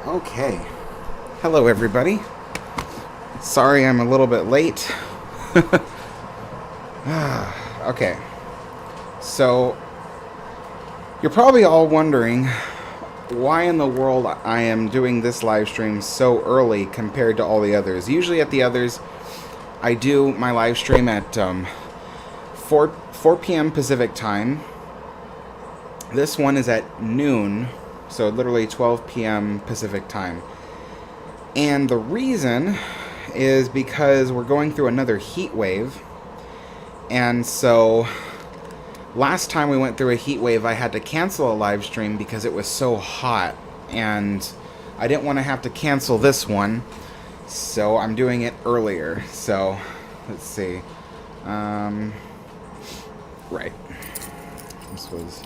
Okay. Hello, everybody. Sorry I'm a little bit late. Okay. So, you're probably all wondering why in the world I am doing this live stream so early compared to all the others. Usually at the others, I do my live stream at 4 p.m. Pacific time. This one is at noon, so literally 12 p.m. Pacific time. And the reason is because we're going through another heat wave. And so last time we went through a heat wave, I had to cancel a live stream because it was so hot. And I didn't want to have to cancel this one. So I'm doing it earlier. So let's see. Right. This was...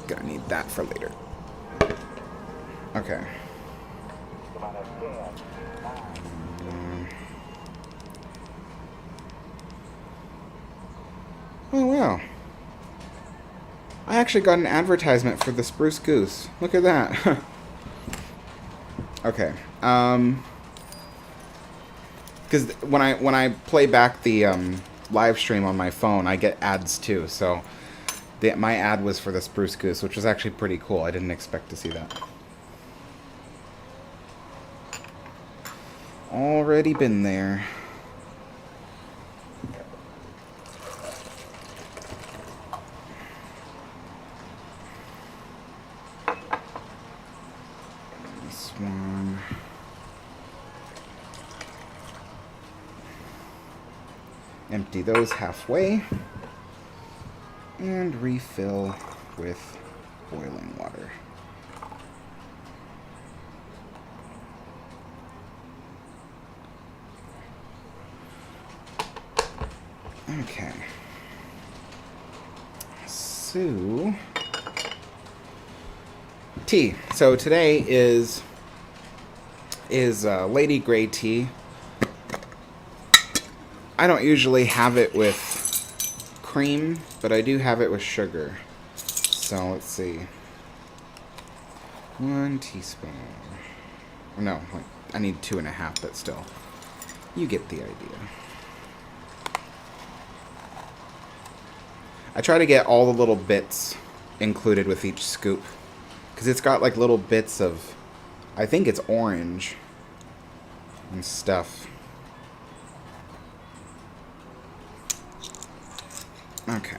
Gonna need that for later. Okay. Oh wow. I actually got an advertisement for the Spruce Goose. Look at that. Okay. Because when I play back the live stream on my phone, I get ads too. So my ad was for the Spruce Goose, which was actually pretty cool. I didn't expect to see that. Already been there. This one. Empty those halfway. And refill with boiling water. Okay. So, tea. So today is Lady Grey tea. I don't usually have it with cream, but I do have it with sugar. So let's see. 1 teaspoon. No, I need 2.5, but still. You get the idea. I try to get all the little bits included with each scoop. Because it's got like little bits of, I think it's orange and stuff. Okay.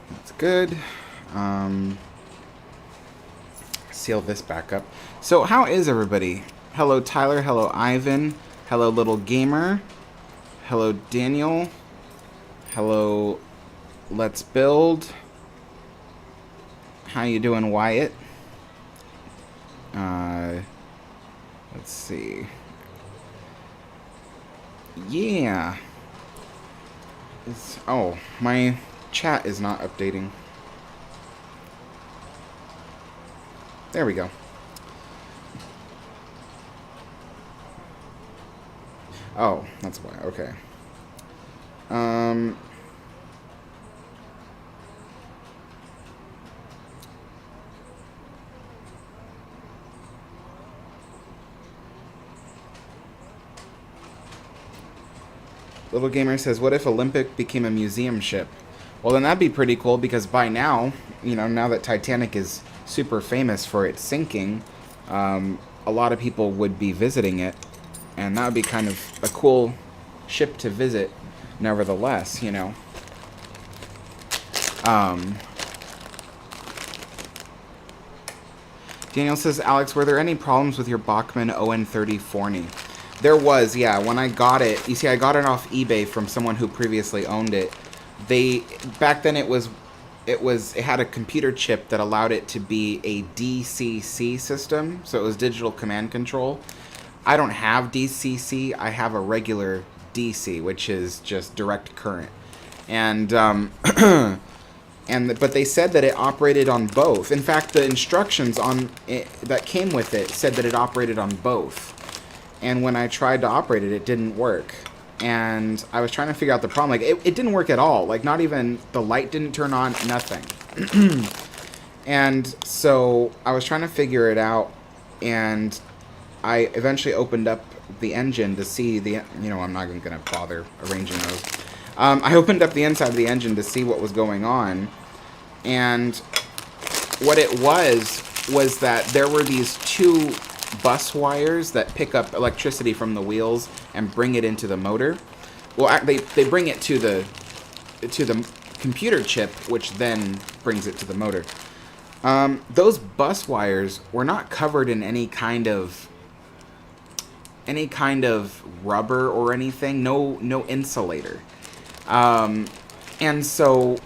That's good. Seal this back up. So how is everybody? Hello Tyler, hello Ivan, hello Little Gamer, hello Daniel, hello Let's Build. How you doing, Wyatt? Let's see. Yeah. Oh, my chat is not updating. There we go. Oh, that's why. Okay. Little Gamer says, what if Olympic became a museum ship? Well, then that'd be pretty cool, because by now, you know, now that Titanic is super famous for its sinking, a lot of people would be visiting it, and that would be kind of a cool ship to visit, nevertheless, you know. Daniel says, Alex, were there any problems with your Bachmann ON30 forney? There was, yeah. When I got it, you see, I got it off eBay from someone who previously owned it. Back then it had a computer chip that allowed it to be a DCC system, so it was digital command control. I don't have DCC, I have a regular DC, which is just direct current. And but they said that it operated on both. In fact, the instructions on it that came with it said that it operated on both. And when I tried to operate it, it didn't work. and I was trying to figure out the problem. Like, it didn't work at all. Like, not even the light didn't turn on, nothing. And so I was trying to figure it out, and I eventually opened up the engine to see the, you know, I'm not even going to bother arranging those. I opened up the inside of the engine to see what was going on, and what it was that there were these two bus wires that pick up electricity from the wheels and bring it into the motor. Well, they bring it to the computer chip, which then brings it to the motor. Those bus wires were not covered in any kind of rubber or anything. No insulator. And so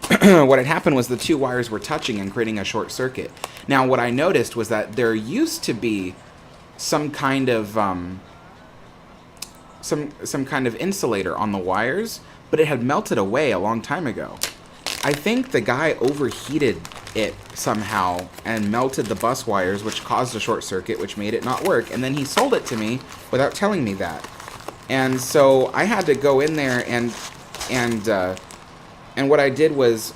what had happened was the two wires were touching and creating a short circuit. Now, what I noticed was that there used to be some kind of some kind of insulator on the wires, but it had melted away a long time ago. I think the guy overheated it somehow and melted the bus wires, which caused a short circuit, which made it not work. And then he sold it to me without telling me that. And so I had to go in there and what I did was,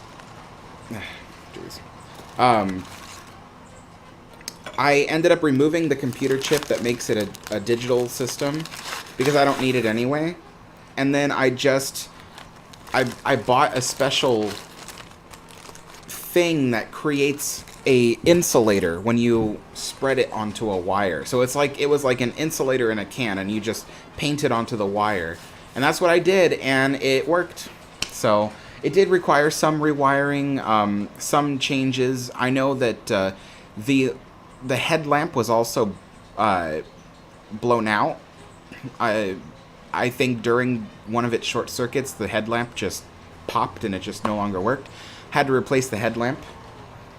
I ended up removing the computer chip that makes it a digital system because I don't need it anyway. And then I bought a special thing that creates a insulator when you spread it onto a wire. So it was like an insulator in a can, and you just paint it onto the wire. And that's what I did, and it worked. So it did require some rewiring, some changes. I know that the headlamp was also blown out. I think during one of its short circuits, the headlamp just popped and it just no longer worked. Had to replace the headlamp.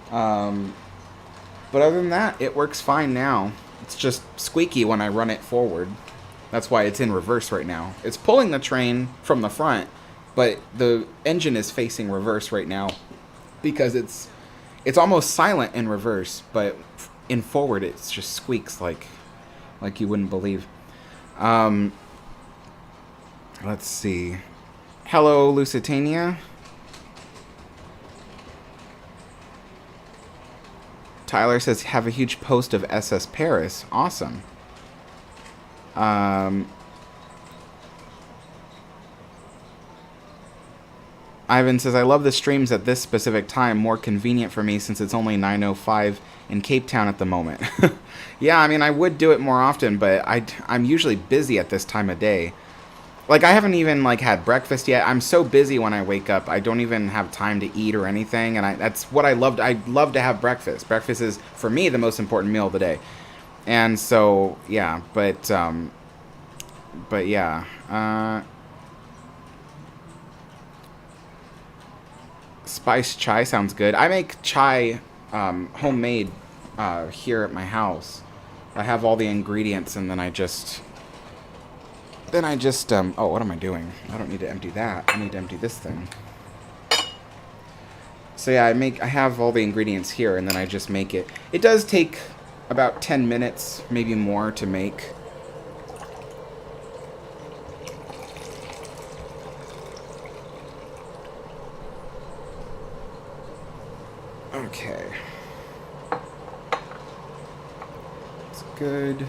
But other than that, it works fine now. It's just squeaky when I run it forward. That's why it's in reverse right now. It's pulling the train from the front, but the engine is facing reverse right now because it's almost silent in reverse, but in forward it just squeaks like you wouldn't believe. Let's see. Hello, Lusitania. Tyler says, have a huge post of SS Paris. Awesome. Ivan says, I love the streams at this specific time. More convenient for me since it's only 9:05 in Cape Town at the moment. Yeah, I mean, I would do it more often, but I'm usually busy at this time of day. Like, I haven't even, like, had breakfast yet. I'm so busy when I wake up. I don't even have time to eat or anything, and that's what I loved. I love to have breakfast. Breakfast is, for me, the most important meal of the day. And so, yeah, but yeah. Spiced chai sounds good. I make chai homemade here at my house. I have all the ingredients, and then I just oh, what am I doing? I don't need to empty that. I need to empty this thing. So yeah, I have all the ingredients here, and then I just make it. It does take about 10 minutes, maybe more, to make. Okay. It's good.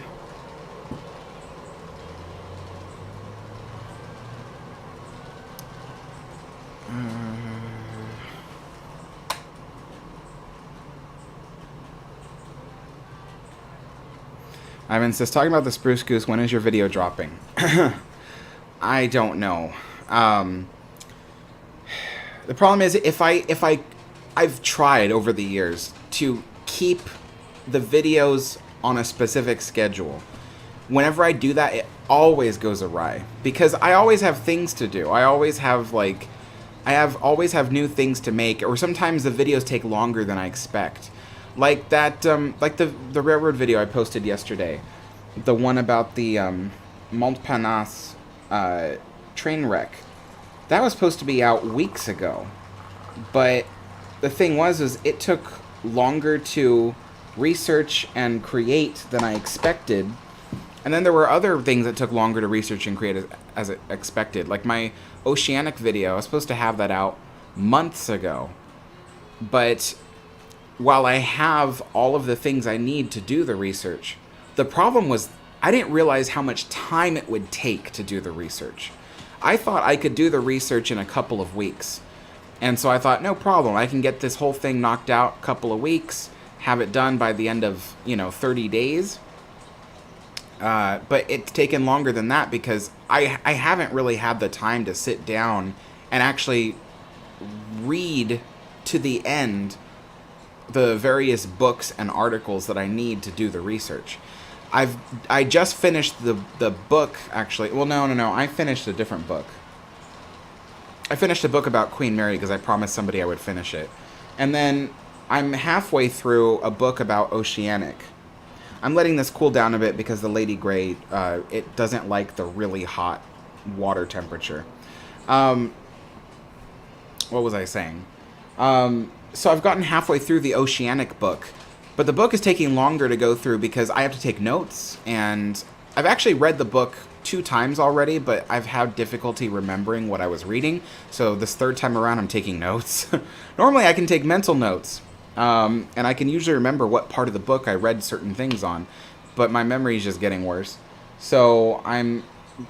Ivan says, talking about the Spruce Goose, when is your video dropping? I don't know. The problem is, I've tried over the years to keep the videos on a specific schedule. Whenever I do that, it always goes awry because I always have things to do. I always have always have new things to make, or sometimes the videos take longer than I expect. Like that, like the railroad video I posted yesterday, the one about the Montparnasse train wreck. That was supposed to be out weeks ago, but the thing was it took longer to research and create than I expected, And then there were other things that took longer to research and create as expected. Like my oceanic video, I was supposed to have that out months ago. But while I have all of the things I need to do the research, the problem was I didn't realize how much time it would take to do the research. I thought I could do the research in a couple of weeks. And so I thought, no problem, I can get this whole thing knocked out a couple of weeks, have it done by the end of, 30 days. But it's taken longer than that because I haven't really had the time to sit down and actually read to the end the various books and articles that I need to do the research. I just finished the book, actually. Well, no. I finished a different book. I finished a book about Queen Mary because I promised somebody I would finish it. And then I'm halfway through a book about oceanic. I'm letting this cool down a bit because the Lady Grey, it doesn't like the really hot water temperature. What was I saying? So I've gotten halfway through the oceanic book, but the book is taking longer to go through because I have to take notes, and I've actually read the book 2 times already, but I've had difficulty remembering what I was reading, so this third time around I'm taking notes. Normally I can take mental notes, and I can usually remember what part of the book I read certain things on, but my memory is just getting worse. So I'm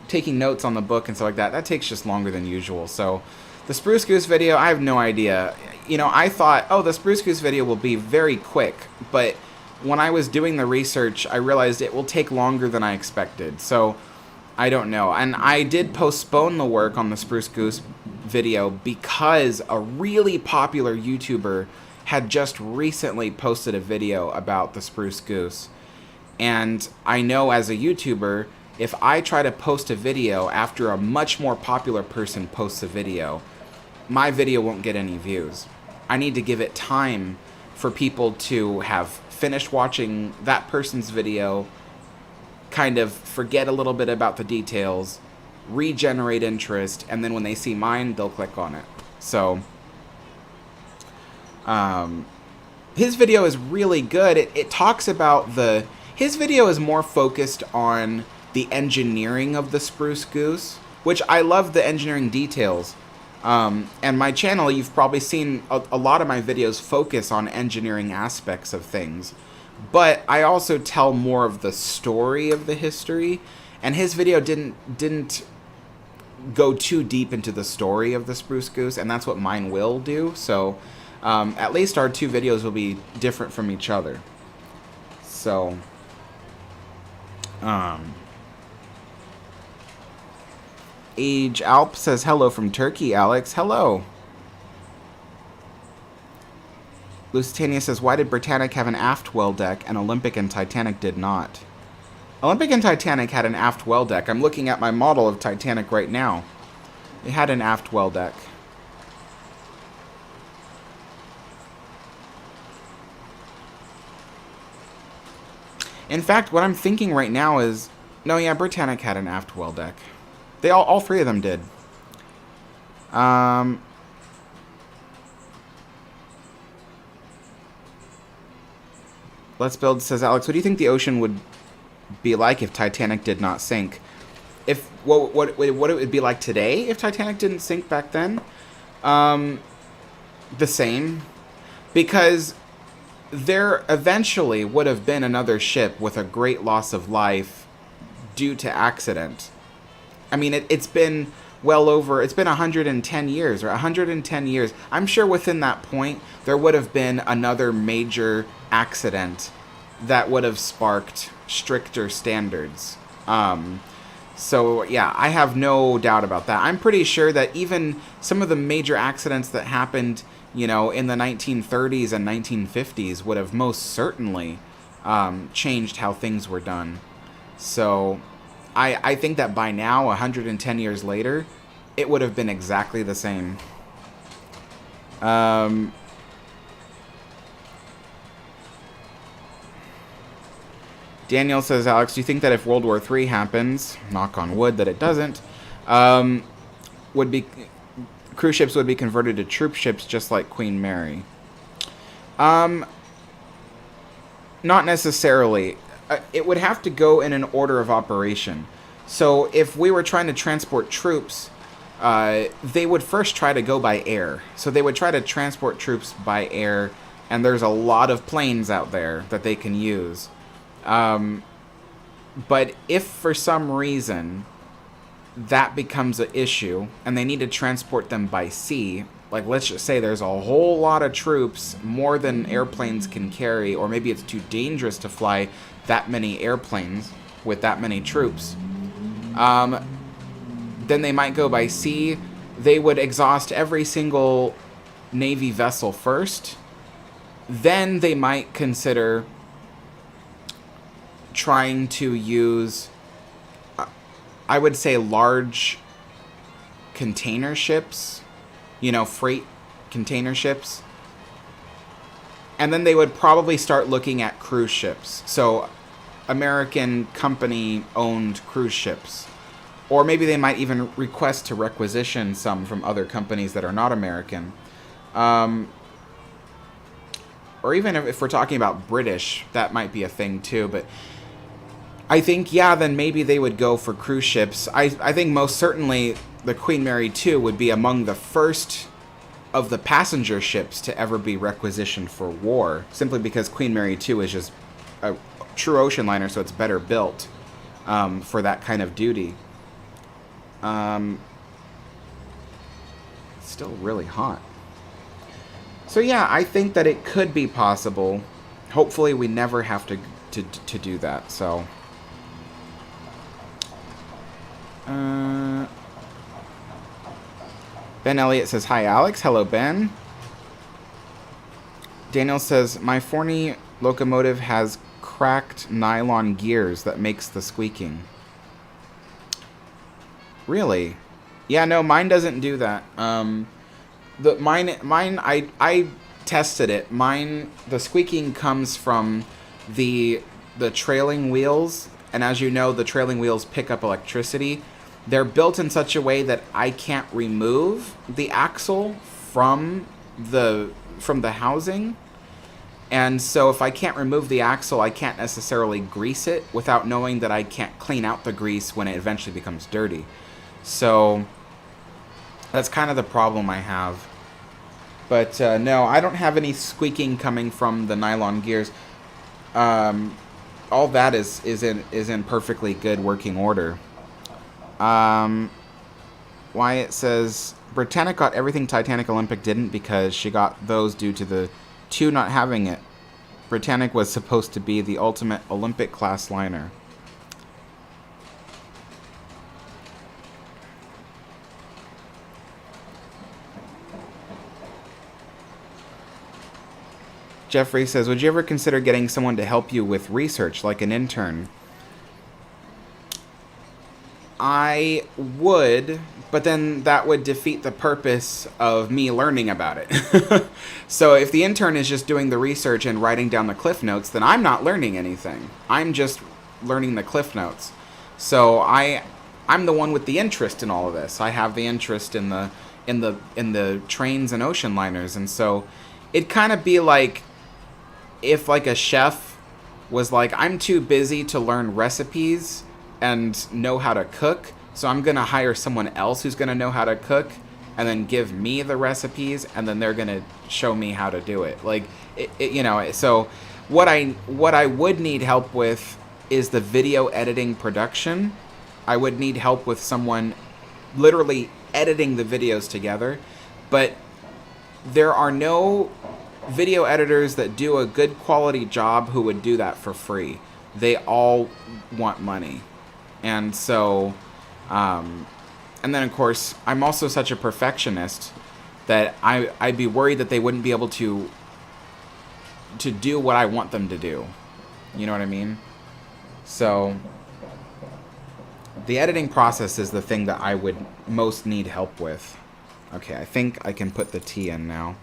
taking notes on the book and stuff like that. That takes just longer than usual. So the Spruce Goose video, I have no idea. I thought, the Spruce Goose video will be very quick, but when I was doing the research, I realized it will take longer than I expected. So I don't know. And I did postpone the work on the Spruce Goose video because a really popular YouTuber had just recently posted a video about the Spruce Goose. And I know as a YouTuber, if I try to post a video after a much more popular person posts a video, my video won't get any views. I need to give it time for people to have finished watching that person's video, kind of forget a little bit about the details, regenerate interest, and then when they see mine, they'll click on it. So, his video is really good. It talks about his video is more focused on the engineering of the Spruce Goose, which I love the engineering details. And my channel, you've probably seen a lot of my videos focus on engineering aspects of things. But I also tell more of the story of the history, and his video didn't go too deep into the story of the Spruce Goose, and that's what mine will do. So at least our 2 videos will be different from each other. So Age Alp says hello from Turkey, Alex. Hello. Lusitania says, why did Britannic have an aft well deck and Olympic and Titanic did not? Olympic and Titanic had an aft well deck. I'm looking at my model of Titanic right now. It had an aft well deck. In fact, what I'm thinking right now is, no, yeah, Britannic had an aft well deck. They all 3 of them did. Let's Build says, Alex, what do you think the ocean would be like if Titanic did not sink? What it would be like today if Titanic didn't sink back then? The same. Because there eventually would have been another ship with a great loss of life due to accident. I mean, it's been it's been 110 years, or 110 years. I'm sure within that point, there would have been another major accident that would have sparked stricter standards. So, yeah, I have no doubt about that. I'm pretty sure that even some of the major accidents that happened, in the 1930s and 1950s would have most certainly changed how things were done. So I think that by now, 110 years later, it would have been exactly the same. Daniel says, Alex, do you think that if World War III happens, knock on wood that it doesn't, cruise ships would be converted to troop ships just like Queen Mary? Not necessarily. it would have to go in an order of operation. So if we were trying to transport troops, they would first try to go by air. So they would try to transport troops by air, and there's a lot of planes out there that they can use. But if for some reason that becomes an issue, and they need to transport them by sea, like let's just say there's a whole lot of troops, more than airplanes can carry, or maybe it's too dangerous to fly that many airplanes with that many troops, then they might go by sea. They would exhaust every single Navy vessel first. Then they might consider trying to use, I would say, large container ships, you know, freight container ships. And then they would probably start looking at cruise ships. So American company-owned cruise ships. Or maybe they might even request to requisition some from other companies that are not American. Or even if we're talking about British, that might be a thing too. But I think, yeah, then maybe they would go for cruise ships. I think most certainly the Queen Mary 2 would be among the first of the passenger ships to ever be requisitioned for war, simply because Queen Mary 2 is just a true ocean liner, so it's better built for that kind of duty. It's still really hot. So yeah, I think that it could be possible. Hopefully we never have to do that, so... Ben Elliott says, hi, Alex. Hello, Ben. Daniel says, my forney locomotive has cracked nylon gears that makes the squeaking. Really? Yeah, no, mine doesn't do that. Mine, I tested it. Mine, the squeaking comes from the trailing wheels, and as you know, the trailing wheels pick up electricity. They're built in such a way that I can't remove the axle from the housing. And so if I can't remove the axle, I can't necessarily grease it without knowing that I can't clean out the grease when it eventually becomes dirty. So that's kind of the problem I have. But no, I don't have any squeaking coming from the nylon gears. All that is in perfectly good working order. Wyatt says, Britannia got everything Titanic Olympic didn't because she got those due to the 2 not having it. Britannic was supposed to be the ultimate Olympic class liner. Jeffrey says, would you ever consider getting someone to help you with research, like an intern? I would, but then that would defeat the purpose of me learning about it. So if the intern is just doing the research and writing down the cliff notes, then I'm not learning anything. I'm just learning the cliff notes. So I'm the one with the interest in all of this. I have the interest in the trains and ocean liners, and so it'd kind of be like if like a chef was like, I'm too busy to learn recipes and know how to cook, so I'm gonna hire someone else who's gonna know how to cook and then give me the recipes, and then they're gonna show me how to do it. Like you know, so what I would need help with is the video editing production. I would need help with someone literally editing the videos together, but there are no video editors that do a good quality job who would do that for free. They all want money. And so, and then of course, I'm also such a perfectionist that I'd be worried that they wouldn't be able to do what I want them to do. You know what I mean? So, the editing process is the thing that I would most need help with. Okay, I think I can put the tea in now.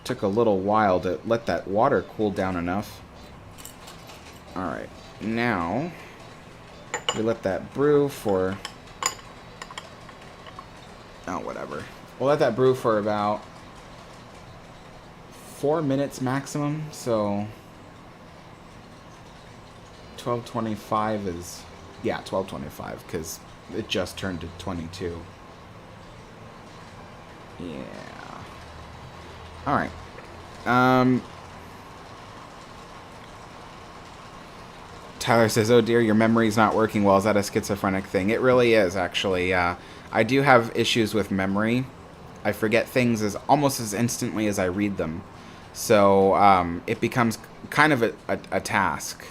Took a little while to let that water cool down enough. Alright, now we let that brew for... oh, whatever. We'll let that brew for about 4 minutes maximum, so... 1225 is... Yeah, 1225, because it just turned to 22. Yeah. Alright. Tyler says, oh dear, your memory's not working well. Is that a schizophrenic thing? It really is, actually. I do have issues with memory. I forget things almost as instantly as I read them. So it becomes kind of a task.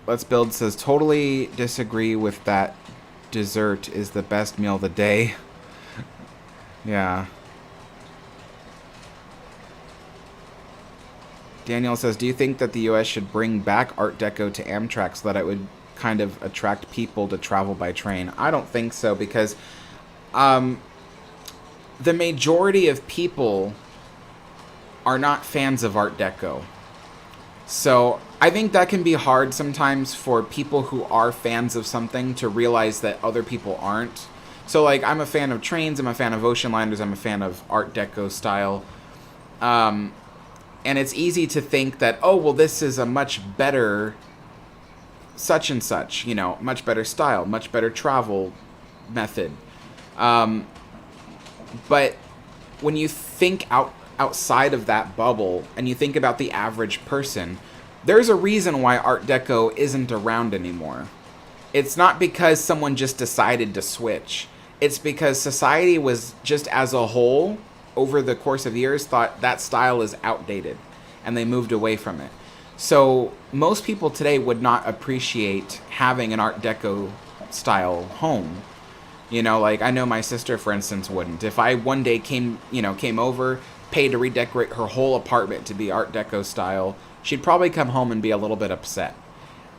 Let's Build says, totally disagree with that. Dessert is the best meal of the day. Yeah. Daniel says, do you think that the U.S. should bring back Art Deco to Amtrak so that it would kind of attract people to travel by train? I don't think so, because the majority of people are not fans of Art Deco. So I think that can be hard sometimes for people who are fans of something to realize that other people aren't. So, like, I'm a fan of trains, I'm a fan of ocean liners, I'm a fan of Art Deco style. And it's easy to think that, oh, well, this is a much better such and such, you know, much better style, much better travel method. But when you think outside of that bubble and you think about the average person, there's a reason why Art Deco isn't around anymore. It's not because someone just decided to switch. It's because society was just as a whole, over the course of years, thought that style is outdated, and they moved away from it. So most people today would not appreciate having an Art Deco style home. You know, like, I know my sister, for instance, wouldn't. If I one day came over, paid to redecorate her whole apartment to be Art Deco style, she'd probably come home and be a little bit upset.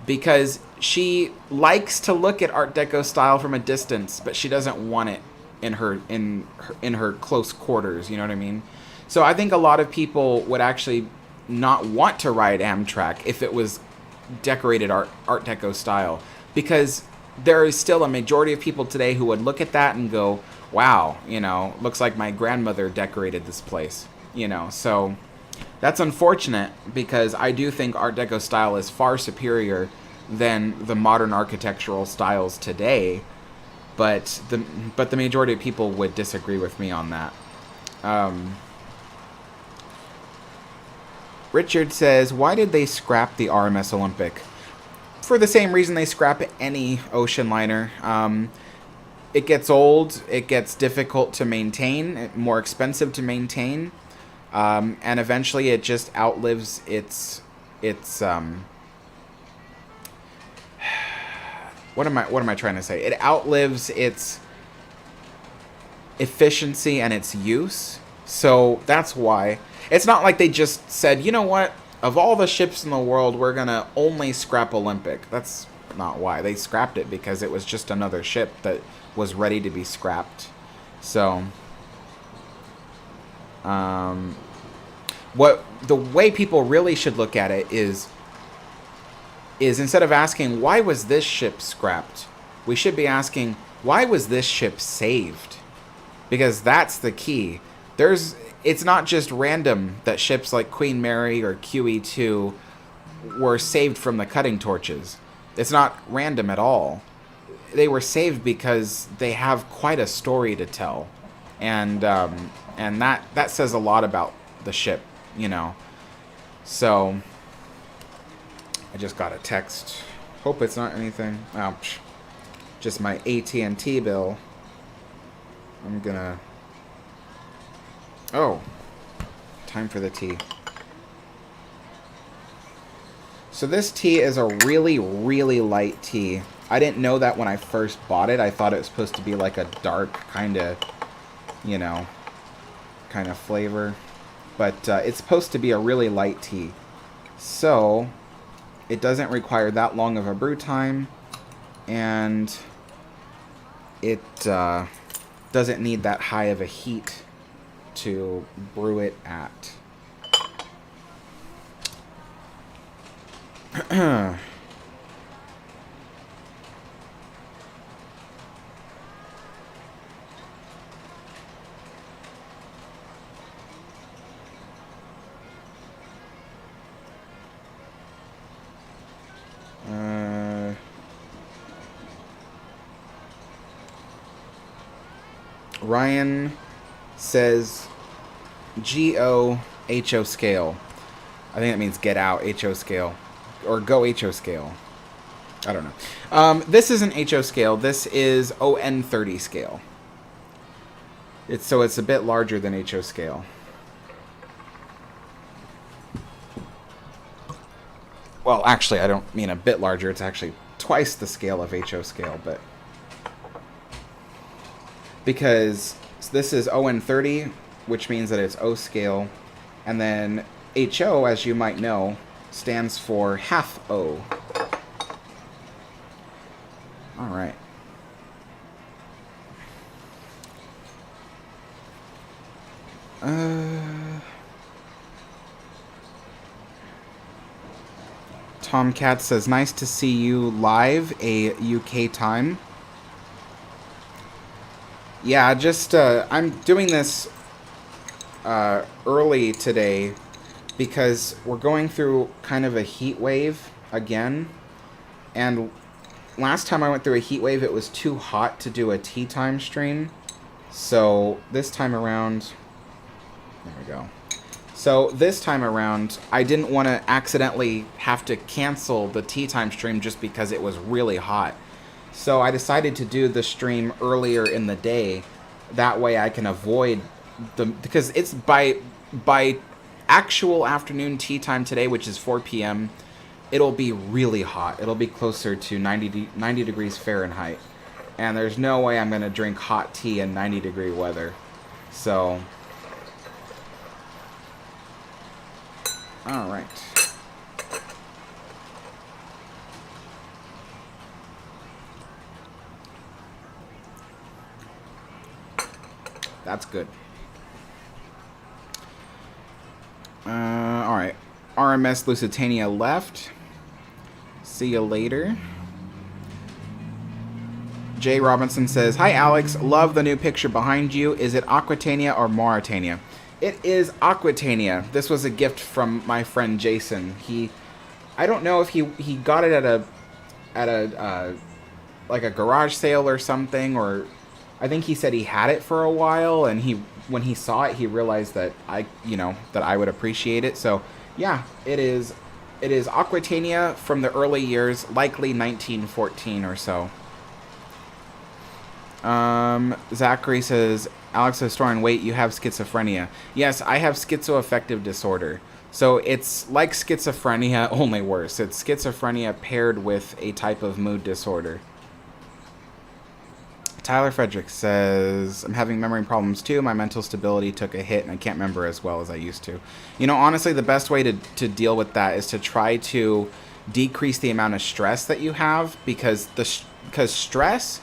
Because she likes to look at Art Deco style from a distance, but she doesn't want it in her close quarters, you know what I mean? So I think a lot of people would actually not want to ride Amtrak if it was decorated Art Deco style, because there is still a majority of people today who would look at that and go, wow, you know, looks like my grandmother decorated this place, you know. So that's unfortunate, because I do think Art Deco style is far superior than the modern architectural styles today, but the majority of people would disagree with me on that. Richard says, why did they scrap the RMS Olympic? For the same reason they scrap any ocean liner. It gets old, it gets difficult to maintain, more expensive to maintain, and eventually it just outlives its what am I trying to say? It outlives its efficiency and its use. So that's why. It's not like they just said, you know what, of all the ships in the world, we're going to only scrap Olympic. That's not why. They scrapped it because it was just another ship that was ready to be scrapped. So, the way people really should look at it is instead of asking, why was this ship scrapped? We should be asking, why was this ship saved? Because that's the key. It's not just random that ships like Queen Mary or QE2 were saved from the cutting torches. It's not random at all. They were saved because they have quite a story to tell. And that says a lot about the ship, you know. So, I just got a text. Hope it's not anything. Oh, just my AT&T bill. I'm gonna... Oh, time for the tea. So this tea is a really, really light tea. I didn't know that when I first bought it. I thought it was supposed to be like a dark kind of, you know, kind of flavor. But it's supposed to be a really light tea. So it doesn't require that long of a brew time. And it doesn't need that high of a heat to brew it at. Ryan says GO HO scale. I think that means get out HO scale. Or go HO scale. I don't know. This isn't HO scale. This is ON30 scale. So it's a bit larger than HO scale. Well, actually, I don't mean a bit larger. It's actually twice the scale of HO scale, but because this is ON30, which means that it's O scale, and then HO, as you might know, stands for half O. All right. Tomcat says, nice to see you live, a UK time. Yeah, just, I'm doing this early today because we're going through kind of a heat wave again. And last time I went through a heat wave, it was too hot to do a tea time stream. So this time around, there we go. So this time around, I didn't want to accidentally have to cancel the tea time stream just because it was really hot. So I decided to do the stream earlier in the day. That way I can avoid because it's by actual afternoon tea time today, which is 4 p.m., it'll be really hot. It'll be closer to 90 degrees Fahrenheit. And there's no way I'm going to drink hot tea in 90-degree weather. So, all right. That's good. All right. RMS Lusitania left. See you later. Jay Robinson says, hi, Alex. Love the new picture behind you. Is it Aquitania or Mauretania? It is Aquitania. This was a gift from my friend Jason. I don't know if he got it at a like a garage sale or something, or I think he said he had it for a while, and when he saw it, he realized that I would appreciate it. So yeah, it is Aquitania from the early years, likely 1914 or so. Zachary says, Alex Historian, wait, you have schizophrenia. Yes, I have schizoaffective disorder. So it's like schizophrenia, only worse. It's schizophrenia paired with a type of mood disorder. Tyler Frederick says, I'm having memory problems too. My mental stability took a hit and I can't remember as well as I used to. You know, honestly, the best way to deal with that is to try to decrease the amount of stress that you have, because stress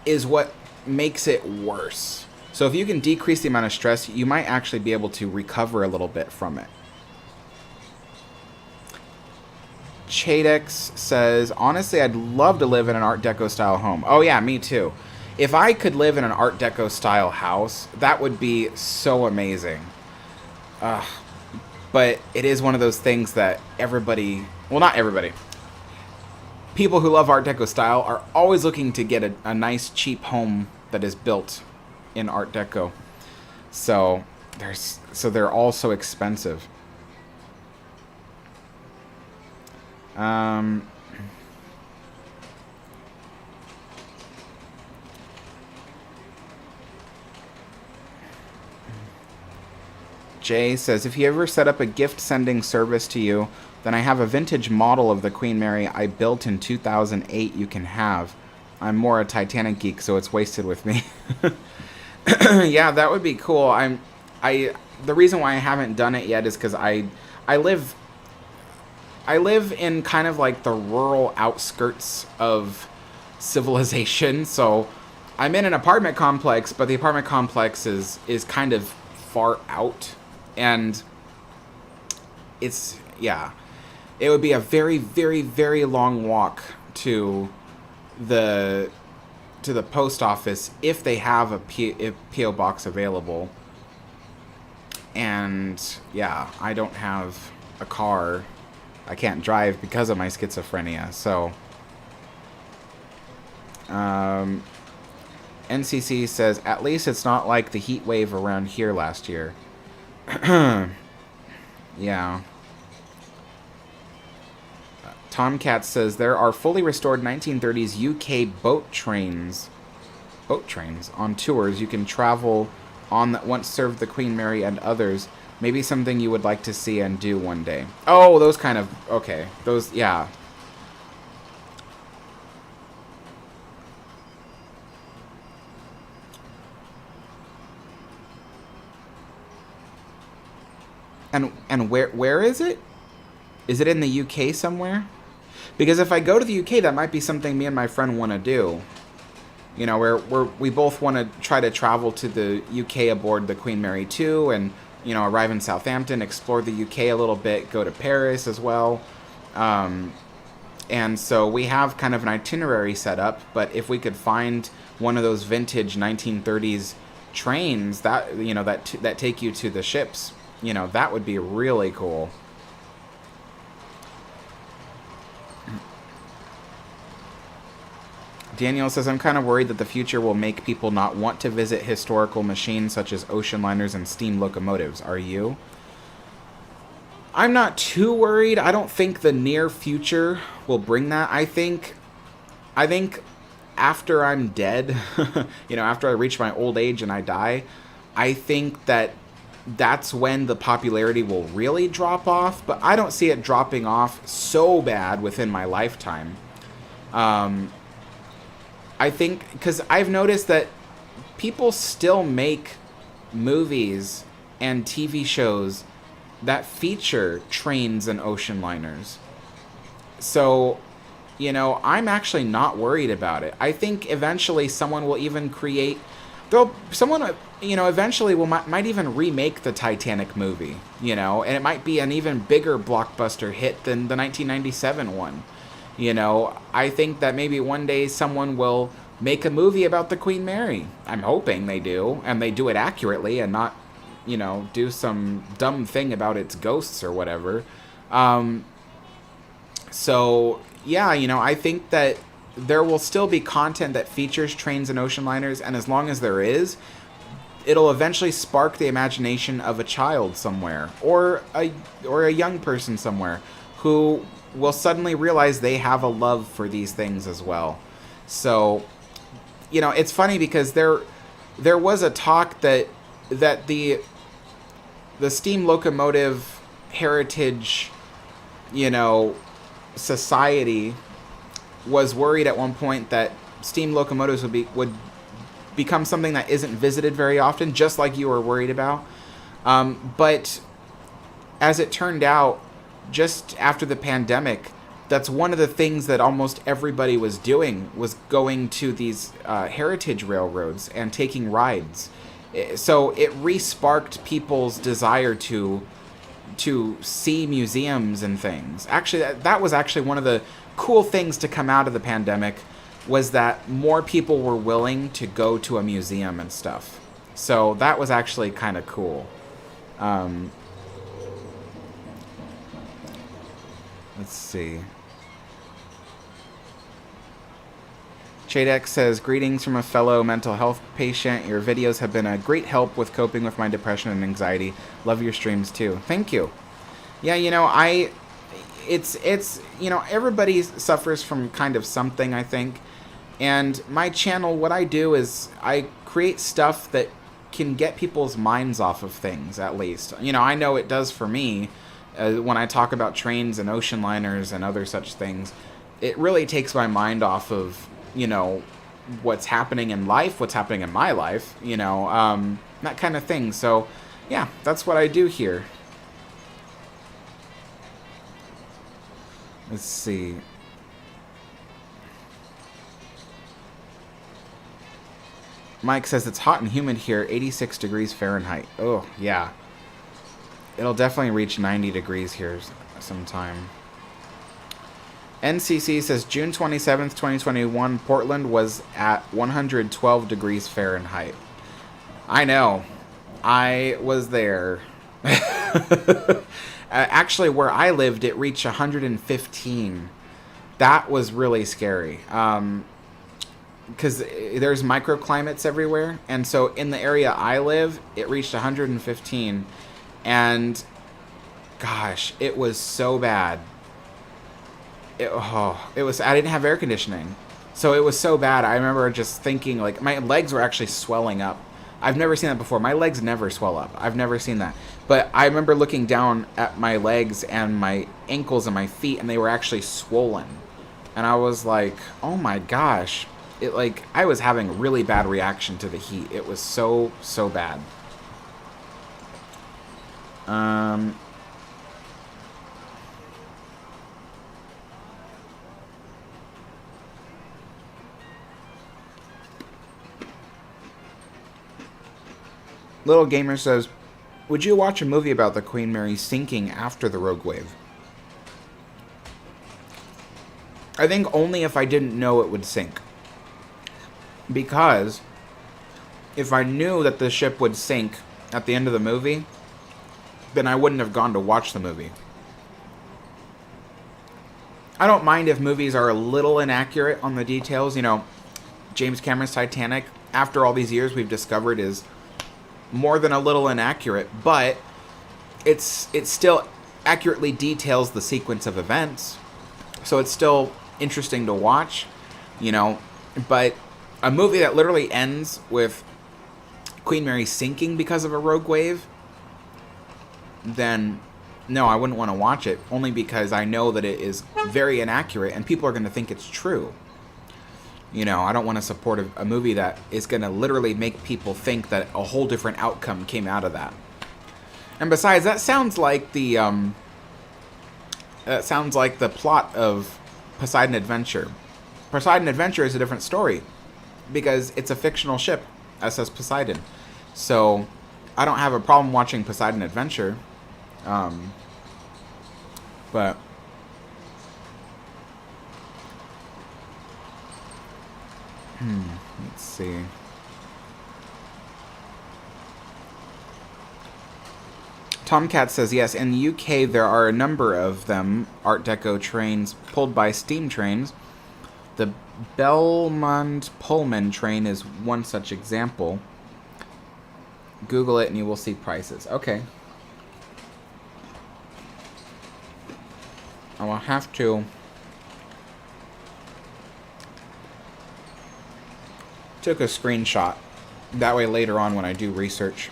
is what makes it worse. So if you can decrease the amount of stress, you might actually be able to recover a little bit from it. Chadex says, honestly, I'd love to live in an Art Deco style home. Oh yeah, me too. If I could live in an Art Deco style house, that would be so amazing. But it is one of those things that everybody, well, not everybody, people who love Art Deco style are always looking to get a nice cheap home that is built in Art Deco. So they're all so expensive. Jay says, if you ever set up a gift sending service to you, then I have a vintage model of the Queen Mary I built in 2008 you can have. I'm more a Titanic geek, so it's wasted with me. Yeah, that would be cool. The reason why I haven't done it yet is because I live in kind of like the rural outskirts of civilization, so I'm in an apartment complex, but the apartment complex is kind of far out, and it would be a very, very, very long walk to the post office if they have a P.O. box available. And yeah, I don't have a car. I can't drive because of my schizophrenia. So NCC says, at least it's not like the heat wave around here last year. Yeah. Tomcat says, there are fully restored 1930s UK boat trains on tours. You can travel on that once served the Queen Mary and others. Maybe something you would like to see and do one day. Oh, those kind of... Okay. Those... Yeah. And where is it? Is it in the UK somewhere? Because if I go to the UK, that might be something me and my friend want to do. You know, we both want to try to travel to the UK aboard the Queen Mary 2 and, you know, arrive in Southampton, explore the UK a little bit, go to Paris as well. And so we have kind of an itinerary set up, but if we could find one of those vintage 1930s trains that, you know, that take you to the ships, you know, that would be really cool. Daniel says, I'm kind of worried that the future will make people not want to visit historical machines such as ocean liners and steam locomotives. Are you? I'm not too worried. I don't think the near future will bring that. I think after I'm dead, you know, after I reach my old age and I die, I think that's when the popularity will really drop off. But I don't see it dropping off so bad within my lifetime. I think, because I've noticed that people still make movies and TV shows that feature trains and ocean liners. So, you know, I'm actually not worried about it. I think eventually someone will even create... Someone, you know, eventually might even remake the Titanic movie, you know, and it might be an even bigger blockbuster hit than the 1997 one. You know, I think that maybe one day someone will make a movie about the Queen Mary. I'm hoping they do, and they do it accurately and not, you know, do some dumb thing about its ghosts or whatever. So, yeah, you know, I think that there will still be content that features trains and ocean liners, and as long as there is, it'll eventually spark the imagination of a child somewhere, or a young person somewhere, who will suddenly realize they have a love for these things as well. So, you know, it's funny because there was a talk that the steam locomotive heritage, you know, society was worried at one point that steam locomotives would become something that isn't visited very often, just like you were worried about. But as it turned out, just after the pandemic, that's one of the things that almost everybody was doing, was going to these heritage railroads and taking rides. So it re-sparked people's desire to see museums and things. Actually, that was actually one of the cool things to come out of the pandemic, was that more people were willing to go to a museum and stuff. So that was actually kind of cool. Let's see. Chadex says, greetings from a fellow mental health patient. Your videos have been a great help with coping with my depression and anxiety. Love your streams too. Thank you. Yeah, you know, it's you know, everybody suffers from kind of something, I think. And my channel, what I do is I create stuff that can get people's minds off of things, at least. You know, I know it does for me. When I talk about trains and ocean liners and other such things, it really takes my mind off of, you know, what's happening in life, what's happening in my life, you know, that kind of thing. So, yeah, that's what I do here. Let's see. Mike says it's hot and humid here, 86 degrees Fahrenheit. Oh, yeah. It'll definitely reach 90 degrees here sometime. NCC says June 27th, 2021, Portland was at 112 degrees Fahrenheit. I know. I was there. Actually, where I lived, it reached 115. That was really scary. because there's microclimates everywhere, and so in the area I live, it reached 115, and gosh, it was so bad. It was. I didn't have air conditioning, so it was so bad. I remember just thinking, like, my legs were actually swelling up. I've never seen that before. My legs never swell up. I've never seen that. But I remember looking down at my legs and my ankles and my feet, and they were actually swollen. And I was like, oh my gosh. It, like, I was having a really bad reaction to the heat. It was so, so bad. Little Gamer says, would you watch a movie about the Queen Mary sinking after the rogue wave? I think only if I didn't know it would sink. Because if I knew that the ship would sink at the end of the movie, then I wouldn't have gone to watch the movie. I don't mind if movies are a little inaccurate on the details. You know, James Cameron's Titanic, after all these years, we've discovered is more than a little inaccurate, but it still accurately details the sequence of events, so it's still interesting to watch, you know. But a movie that literally ends with Queen Mary sinking because of a rogue wave, then no, I wouldn't want to watch it, only because I know that it is very inaccurate and people are going to think it's true. You know, I don't want to support a movie that is going to literally make people think that a whole different outcome came out of that. And besides, that sounds like the plot of Poseidon Adventure. Poseidon Adventure is a different story because it's a fictional ship, SS Poseidon. So I don't have a problem watching Poseidon Adventure, but. Let's see. Tomcat says, yes, in the UK there are a number of them, Art Deco trains pulled by steam trains. The Belmont Pullman train is one such example. Google it and you will see prices. Okay. I will have to took a screenshot. That way later on when I do research,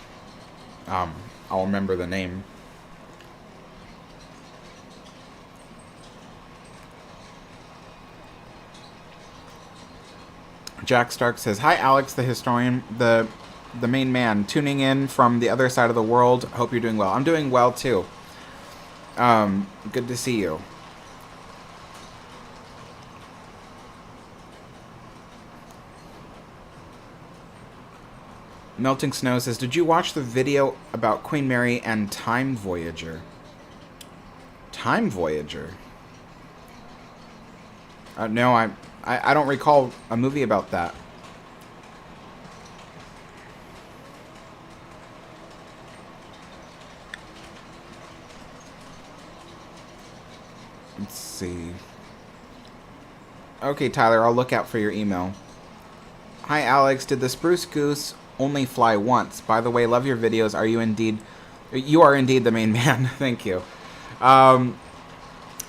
I'll remember the name. Jack Stark says, hi Alex the historian, the main man, tuning in from the other side of the world. Hope you're doing well. I'm doing well too. Good to see you. Melting Snow says, did you watch the video about Queen Mary and Time Voyager? Time Voyager? No, I don't recall a movie about that. Let's see. Okay, Tyler, I'll look out for your email. Hi, Alex. Did the Spruce Goose only fly once? By the way, love your videos. Are you indeed... You are indeed the main man. Thank you.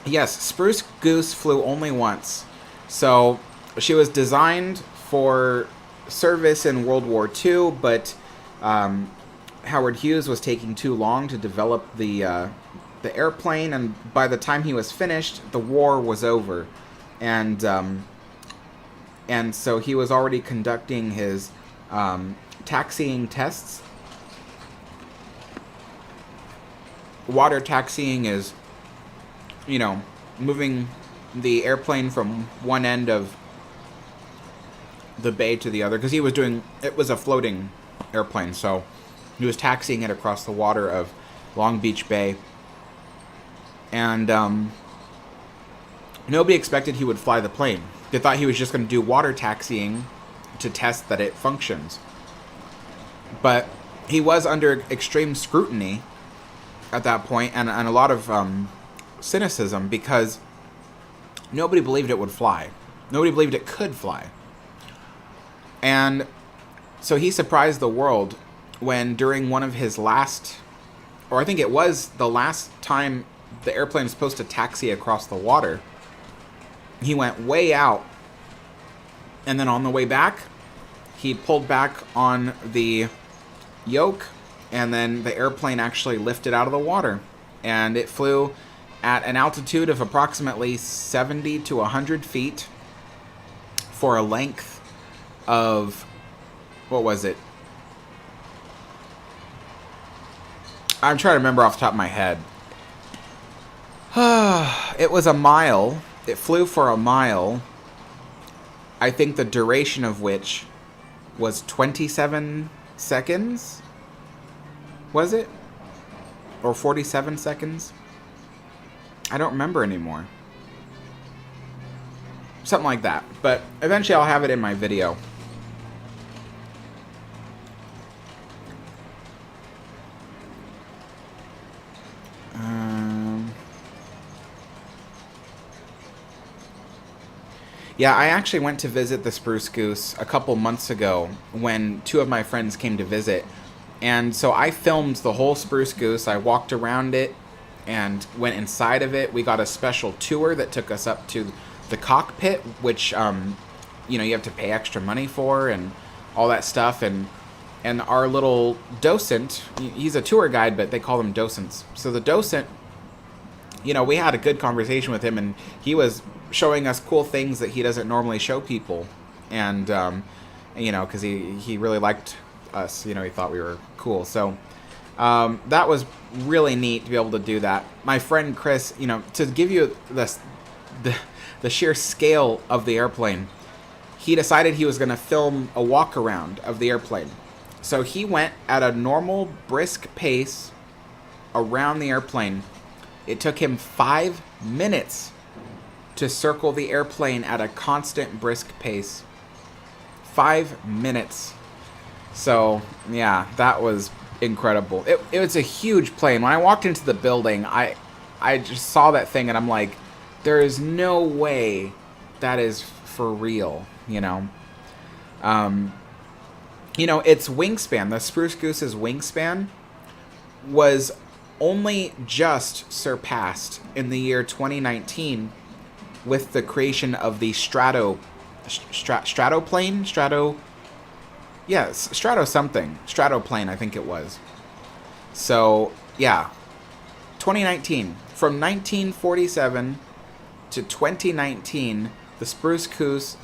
Yes, Spruce Goose flew only once. So, she was designed for service in World War II, but Howard Hughes was taking too long to develop the airplane, and by the time he was finished, the war was over. And so he was already conducting his taxiing tests. Water taxiing is, you know, moving the airplane from one end of the bay to the other, because he was doing, it was a floating airplane, so he was taxiing it across the water of Long Beach Bay. And nobody expected he would fly the plane. They thought he was just going to do water taxiing to test that it functions. But he was under extreme scrutiny at that point, and a lot of cynicism, because nobody believed it would fly. Nobody believed it could fly. And so he surprised the world when during one of his last, or I think it was the last time the airplane was supposed to taxi across the water, he went way out, and then on the way back, he pulled back on the yoke, and then the airplane actually lifted out of the water, and it flew at an altitude of approximately 70 to 100 feet for a length of, what was it? I'm trying to remember off the top of my head. It was a mile. It flew for a mile. I think the duration of which was 27 seconds. Was it? Or 47 seconds? I don't remember anymore. Something like that. But eventually I'll have it in my video. Yeah, I actually went to visit the Spruce Goose a couple months ago when two of my friends came to visit. And so I filmed the whole Spruce Goose. I walked around it and went inside of it. We got a special tour that took us up to the cockpit, which, you have to pay extra money for and all that stuff. And our little docent, he's a tour guide, but they call them docents. So the docent, we had a good conversation with him, and he was showing us cool things that he doesn't normally show people. And, because he really liked us, he thought we were cool. So that was really neat to be able to do that. My friend Chris, to give you the sheer scale of the airplane, he decided he was going to film a walk around of the airplane. So he went at a normal brisk pace around the airplane. It took him 5 minutes to circle the airplane at a constant brisk pace. 5 minutes. So, yeah, that was incredible. It was a huge plane. When I walked into the building, I just saw that thing, and I'm like, there is no way that is for real, its wingspan, the Spruce Goose's wingspan, was only just surpassed in the year 2019 with the creation of the Stratoplane? Stratoplane, I think it was. So, yeah. 2019. From 1947 to 2019, the Spruce Goose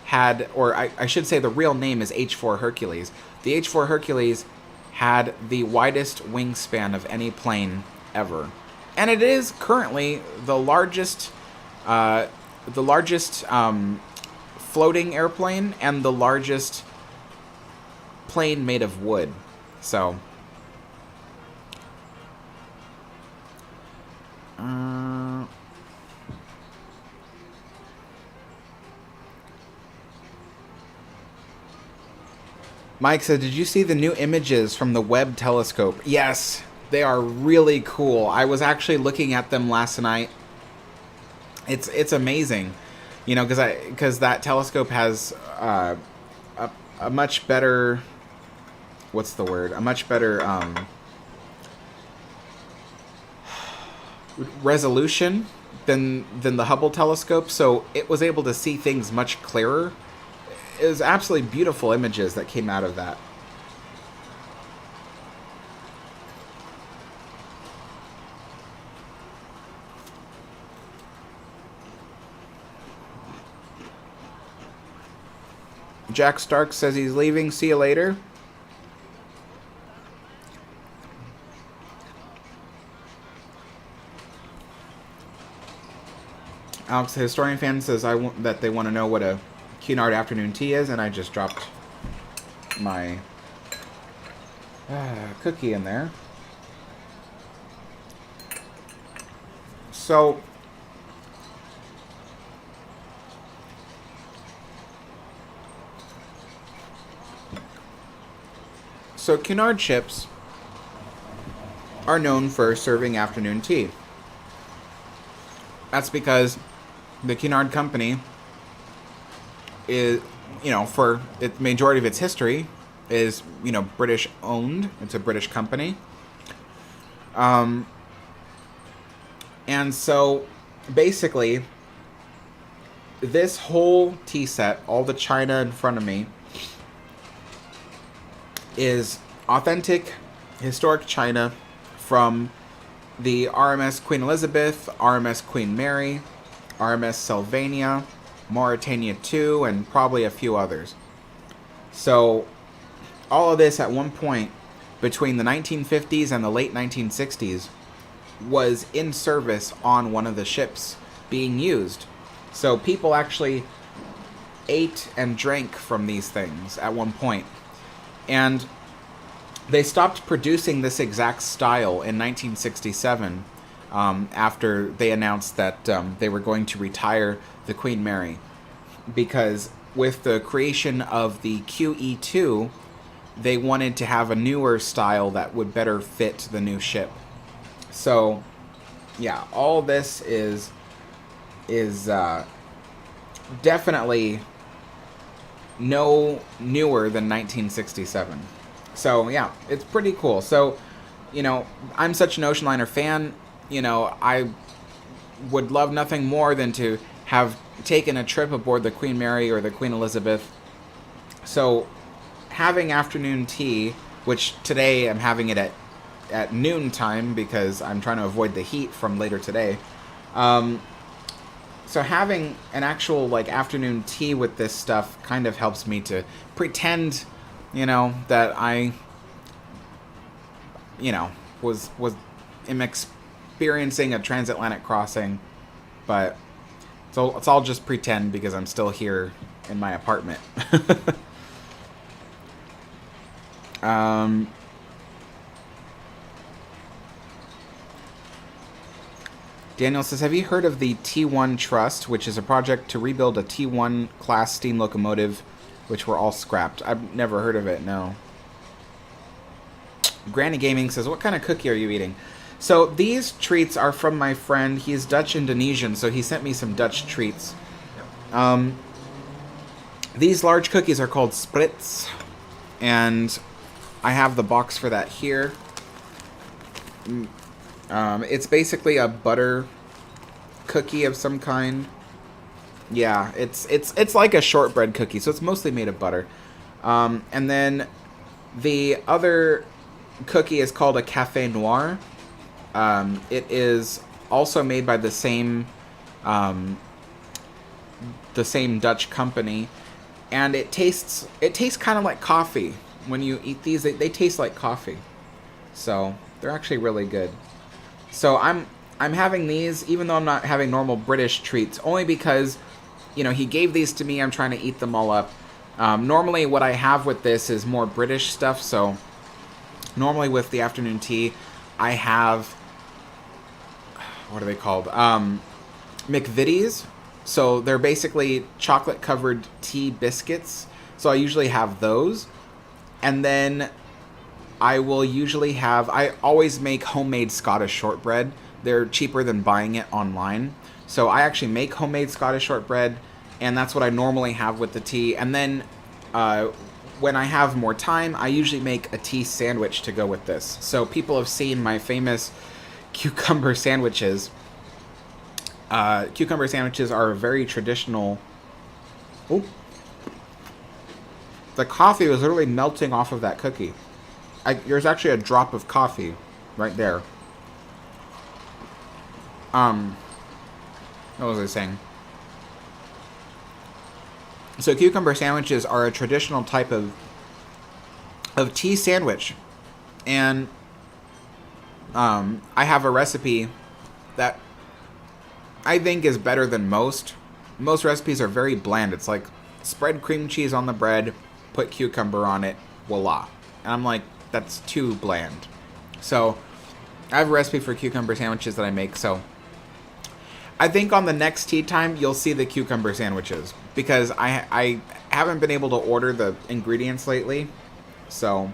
had, or I should say the real name is H-4 Hercules. The H-4 Hercules had the widest wingspan of any plane ever. And it is currently the largest floating airplane and the largest plane made of wood. So, Mike said, did you see the new images from the Webb telescope? Yes, they are really cool. I was actually looking at them last night. It's amazing, because that telescope has a much better, what's the word? A much better resolution than the Hubble telescope, so it was able to see things much clearer. It was absolutely beautiful images that came out of that. Jack Stark says he's leaving. See you later. Alex, the historian fan, says that they want to know what a Cunard Afternoon Tea is, and I just dropped my cookie in there. So, Cunard ships are known for serving afternoon tea. That's because the Cunard Company for the majority of its history, is, British owned. It's a British company. And so, basically, this whole tea set, all the china in front of me, is authentic, historic china from the RMS Queen Elizabeth, RMS Queen Mary, RMS Sylvania, Mauretania 2, and probably a few others. So, all of this at one point between the 1950s and the late 1960s was in service on one of the ships being used. So people actually ate and drank from these things at one point. And they stopped producing this exact style in 1967 after they announced that they were going to retire the Queen Mary. Because with the creation of the QE2, they wanted to have a newer style that would better fit the new ship. So, yeah, all this is definitely no newer than 1967. So, yeah, it's pretty cool. So, I'm such an ocean liner fan. I would love nothing more than to have taken a trip aboard the Queen Mary or the Queen Elizabeth. So, having afternoon tea, which today I'm having it at noon time because I'm trying to avoid the heat from later today. So having an actual Afternoon tea with this stuff kind of helps me to pretend, that I, am experiencing a transatlantic crossing, but it's all just pretend because I'm still here in my apartment. Daniel says, have you heard of the T1 Trust, which is a project to rebuild a T1 class steam locomotive, which were all scrapped? I've never heard of it, no. Granny Gaming says, what kind of cookie are you eating? So these treats are from my friend. He's Dutch Indonesian, so he sent me some Dutch treats. These large cookies are called Spritz, and I have the box for that here. It's basically a butter cookie of some kind. Yeah, it's like a shortbread cookie, so it's mostly made of butter. And then the other cookie is called a Café Noir. It is also made by the same Dutch company, and it tastes kind of like coffee. When you eat these, they taste like coffee. So they're actually really good. So I'm having these, even though I'm not having normal British treats, only because, he gave these to me. I'm trying to eat them all up. Normally what I have with this is more British stuff. So normally with the afternoon tea, I have, what are they called? McVitie's. So they're basically chocolate covered tea biscuits. So I usually have those. And then I always make homemade Scottish shortbread. They're cheaper than buying it online. So I actually make homemade Scottish shortbread, and that's what I normally have with the tea. And then when I have more time, I usually make a tea sandwich to go with this. So people have seen my famous cucumber sandwiches. Cucumber sandwiches are a very traditional... Oh. The coffee was literally melting off of that cookie. There's actually a drop of coffee right there. What was I saying? So cucumber sandwiches are a traditional type of tea sandwich. And I have a recipe that I think is better than most. Most recipes are very bland. It's like spread cream cheese on the bread, put cucumber on it, voila. And I'm like, that's too bland. So I have a recipe for cucumber sandwiches that I make. So I think on the next tea time, you'll see the cucumber sandwiches, because I haven't been able to order the ingredients lately. So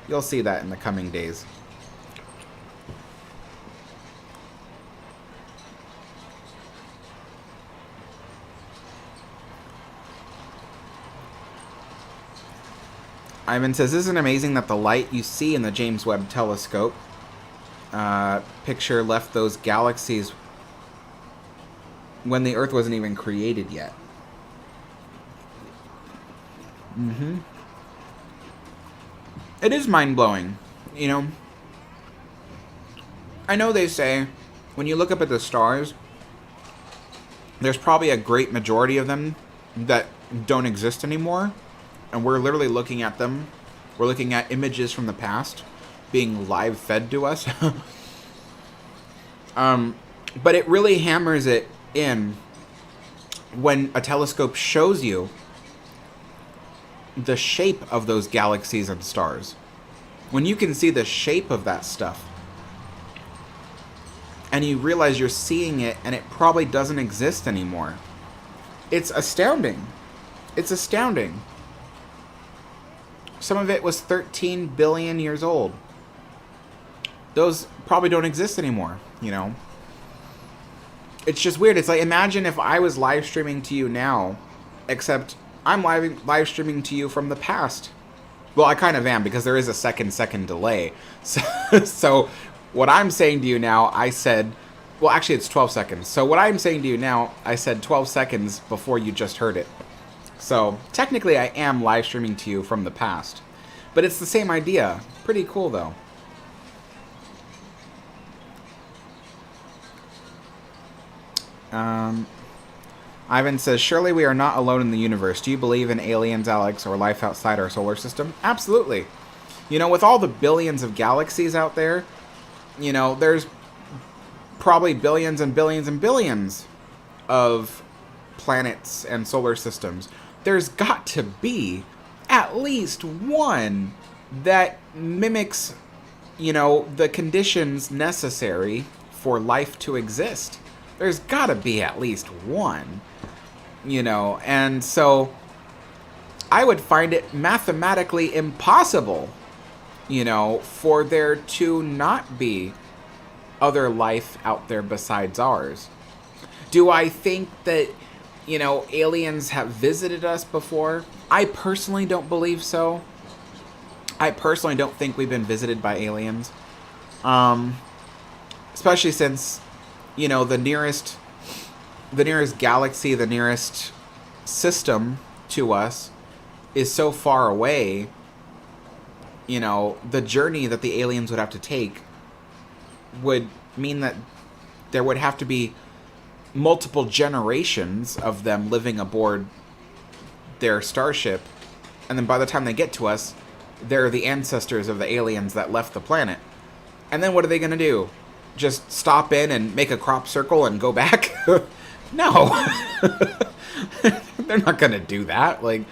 you'll see that in the coming days. Ivan says, isn't it amazing that the light you see in the James Webb telescope picture left those galaxies when the Earth wasn't even created yet? It is mind-blowing, you know. I know they say when you look up at the stars, there's probably a great majority of them that don't exist anymore, and we're literally looking at them. We're looking at images from the past being live fed to us. But it really hammers it in when a telescope shows you the shape of those galaxies and stars. When you can see the shape of that stuff, and you realize you're seeing it and it probably doesn't exist anymore, it's astounding. It's astounding. Some of it was 13 billion years old. Those probably don't exist anymore, you know. It's just weird. It's like, imagine if I was live streaming to you now, except I'm live streaming to you from the past. Well, I kind of am, because there is a second delay. So what I'm saying to you now, I said, well, actually it's 12 seconds. So what I'm saying to you now, I said 12 seconds before you just heard it. So technically I am live streaming to you from the past. But it's the same idea. Pretty cool, though. Ivan says, surely we are not alone in the universe. Do you believe in aliens, Alex, or life outside our solar system? Absolutely. You know, with all the billions of galaxies out there, you know, there's probably billions and billions and billions of planets and solar systems. There's got to be at least one that mimics, you know, the conditions necessary for life to exist. There's got to be at least one, you know, and so I would find it mathematically impossible, you know, for there to not be other life out there besides ours. Do I think that, you know, aliens have visited us before? I personally don't believe so. I personally don't think we've been visited by aliens. Especially since, you know, the nearest galaxy, the nearest system to us is so far away. You know, the journey that the aliens would have to take would mean that there would have to be multiple generations of them living aboard their starship, and then by the time they get to us, they're the ancestors of the aliens that left the planet. And then what are they going to do? Just stop in and make a crop circle and go back? No. They're not going to do that. Like,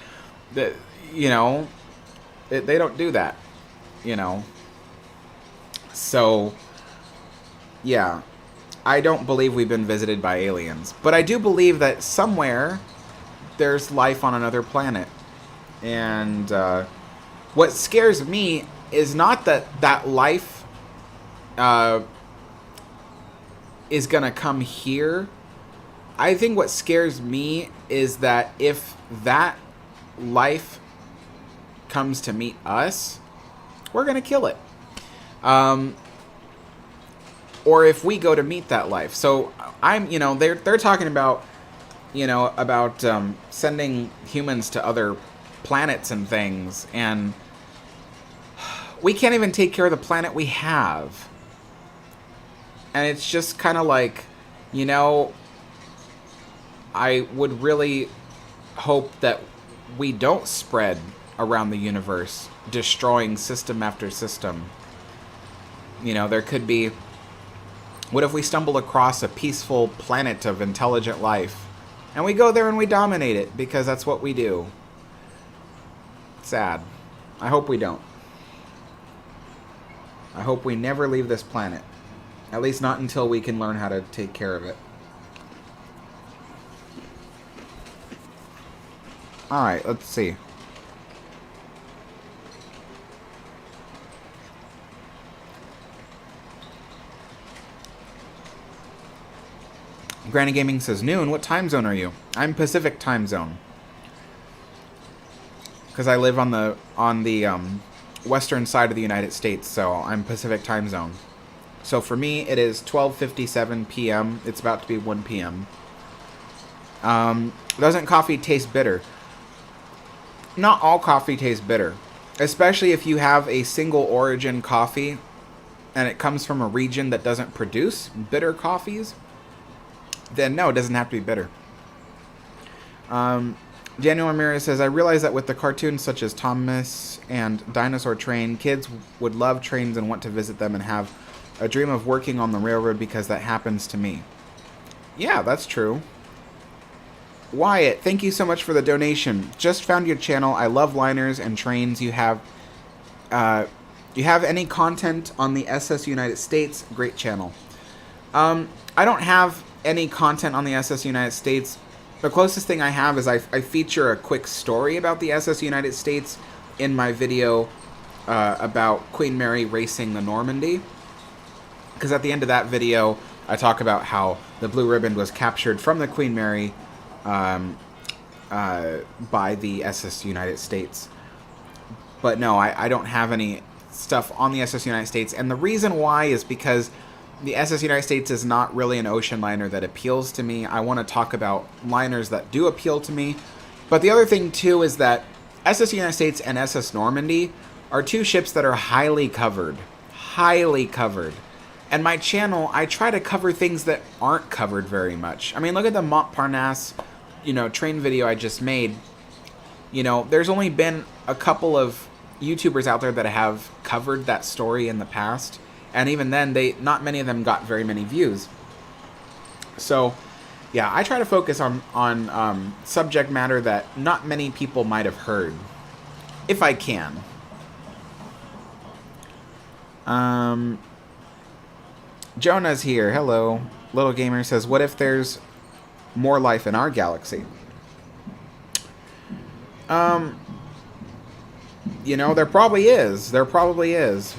you know, they don't do that, you know. So, yeah, I don't believe we've been visited by aliens. But I do believe that somewhere there's life on another planet. And what scares me is not that life is going to come here. I think what scares me is that if that life comes to meet us, we're going to kill it. Or if we go to meet that life. So you know, they're talking about, you know, about sending humans to other planets and things, and we can't even take care of the planet we have. And it's just kind of like, you know, I would really hope that we don't spread around the universe, destroying system after system. You know, there could be, what if we stumble across a peaceful planet of intelligent life, and we go there and we dominate it, because that's what we do. Sad. I hope we don't. I hope we never leave this planet. At least not until we can learn how to take care of it. Alright, let's see. Granny Gaming says, noon, what time zone are you? I'm Pacific time zone. because I live on the western side of the United States, so I'm Pacific time zone. So for me, it is 12:57 p.m. It's about to be 1 p.m. Doesn't coffee taste bitter? Not all coffee tastes bitter, especially if you have a single origin coffee and it comes from a region that doesn't produce bitter coffees. Then no, it doesn't have to be bitter. Daniel Ramirez says, I realize that with the cartoons such as Thomas and Dinosaur Train, kids would love trains and want to visit them and have a dream of working on the railroad because that happens to me. Yeah, that's true. Wyatt, thank you so much for the donation. Just found your channel. I love liners and trains. You have any content on the SS United States? Great channel. I don't have any content on the SS United States. The closest thing I have is I feature a quick story about the SS United States in my video about Queen Mary racing the Normandy. Because at the end of that video, I talk about how the blue ribbon was captured from the Queen Mary by the SS United States. But no, I don't have any stuff on the SS United States. And the reason why is because the SS United States is not really an ocean liner that appeals to me. I want to talk about liners that do appeal to me. But the other thing, too, is that SS United States and SS Normandy are two ships that are highly covered. Highly covered. And my channel, I try to cover things that aren't covered very much. I mean, look at the Montparnasse, train video I just made. There's only been a couple of YouTubers out there that have covered that story in the past. And even then, not many of them got very many views. So, yeah, I try to focus on subject matter that not many people might have heard, if I can. Jonah's here. Hello. Little Gamer says, what if there's more life in our galaxy? There probably is. There probably is.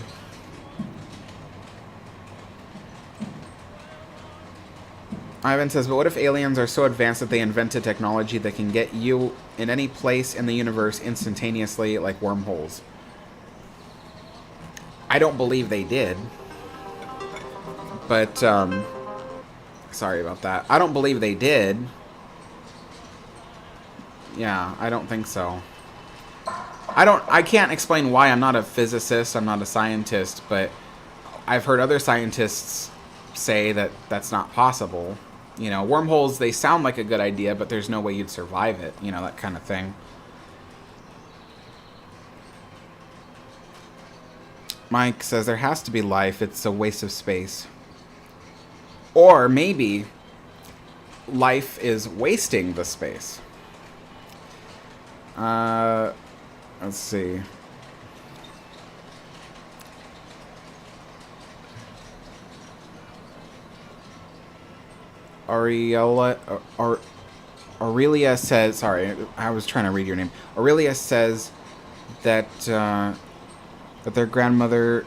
Ivan says, but what if aliens are so advanced that they invented technology that can get you in any place in the universe instantaneously, like wormholes? I don't believe they did. But, sorry about that. I don't believe they did. Yeah, I don't think so. I can't explain why. I'm not a physicist, I'm not a scientist, but I've heard other scientists say that that's not possible. Wormholes, they sound like a good idea, but there's no way you'd survive it, that kind of thing. Mike says, there has to be life, it's a waste of space. Or maybe life is wasting the space. Let's see. Aurelia says, sorry, I was trying to read your name. Aurelia says that that their grandmother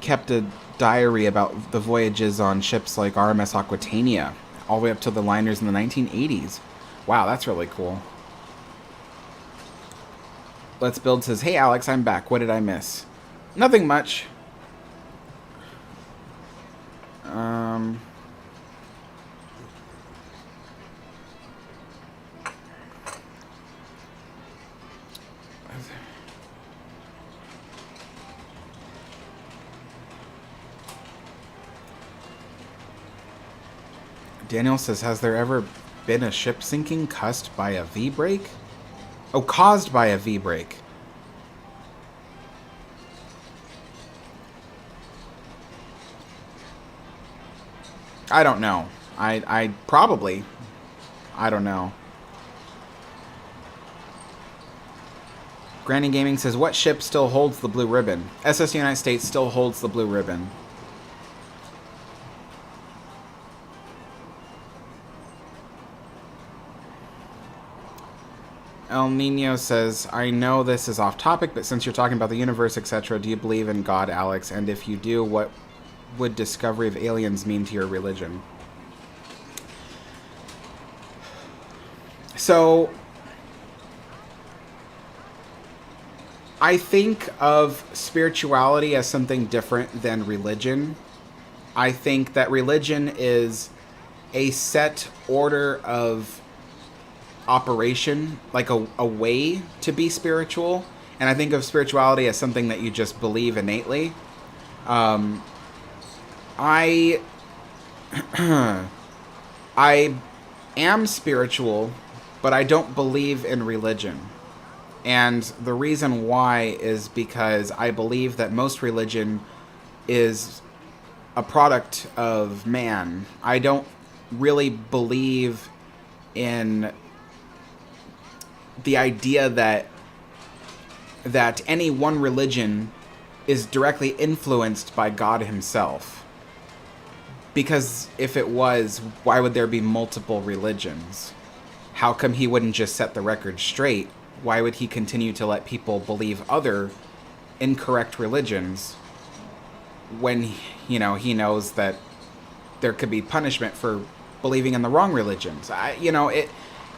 kept a diary about the voyages on ships like RMS Aquitania, all the way up to the liners in the 1980s. Wow, that's really cool. Let's Build says, hey Alex, I'm back. What did I miss? Nothing much. Daniel says, has there ever been a ship sinking caused by a V-break? Oh, caused by a V-break. I don't know. I probably. I don't know. Granny Gaming says, what ship still holds the blue ribbon? SS United States still holds the blue ribbon. El Nino says, I know this is off topic, but since you're talking about the universe, etc., do you believe in God, Alex? And if you do, what would discovery of aliens mean to your religion? So, I think of spirituality as something different than religion. I think that religion is a set order of operation, like a way to be spiritual. And I think of spirituality as something that you just believe innately. I I am spiritual, but I don't believe in religion. And the reason why is because I believe that most religion is a product of man. I don't really believe in the idea that any one religion is directly influenced by God himself. Because if it was, why would there be multiple religions? How come he wouldn't just set the record straight? Why would he continue to let people believe other incorrect religions when, he knows that there could be punishment for believing in the wrong religions?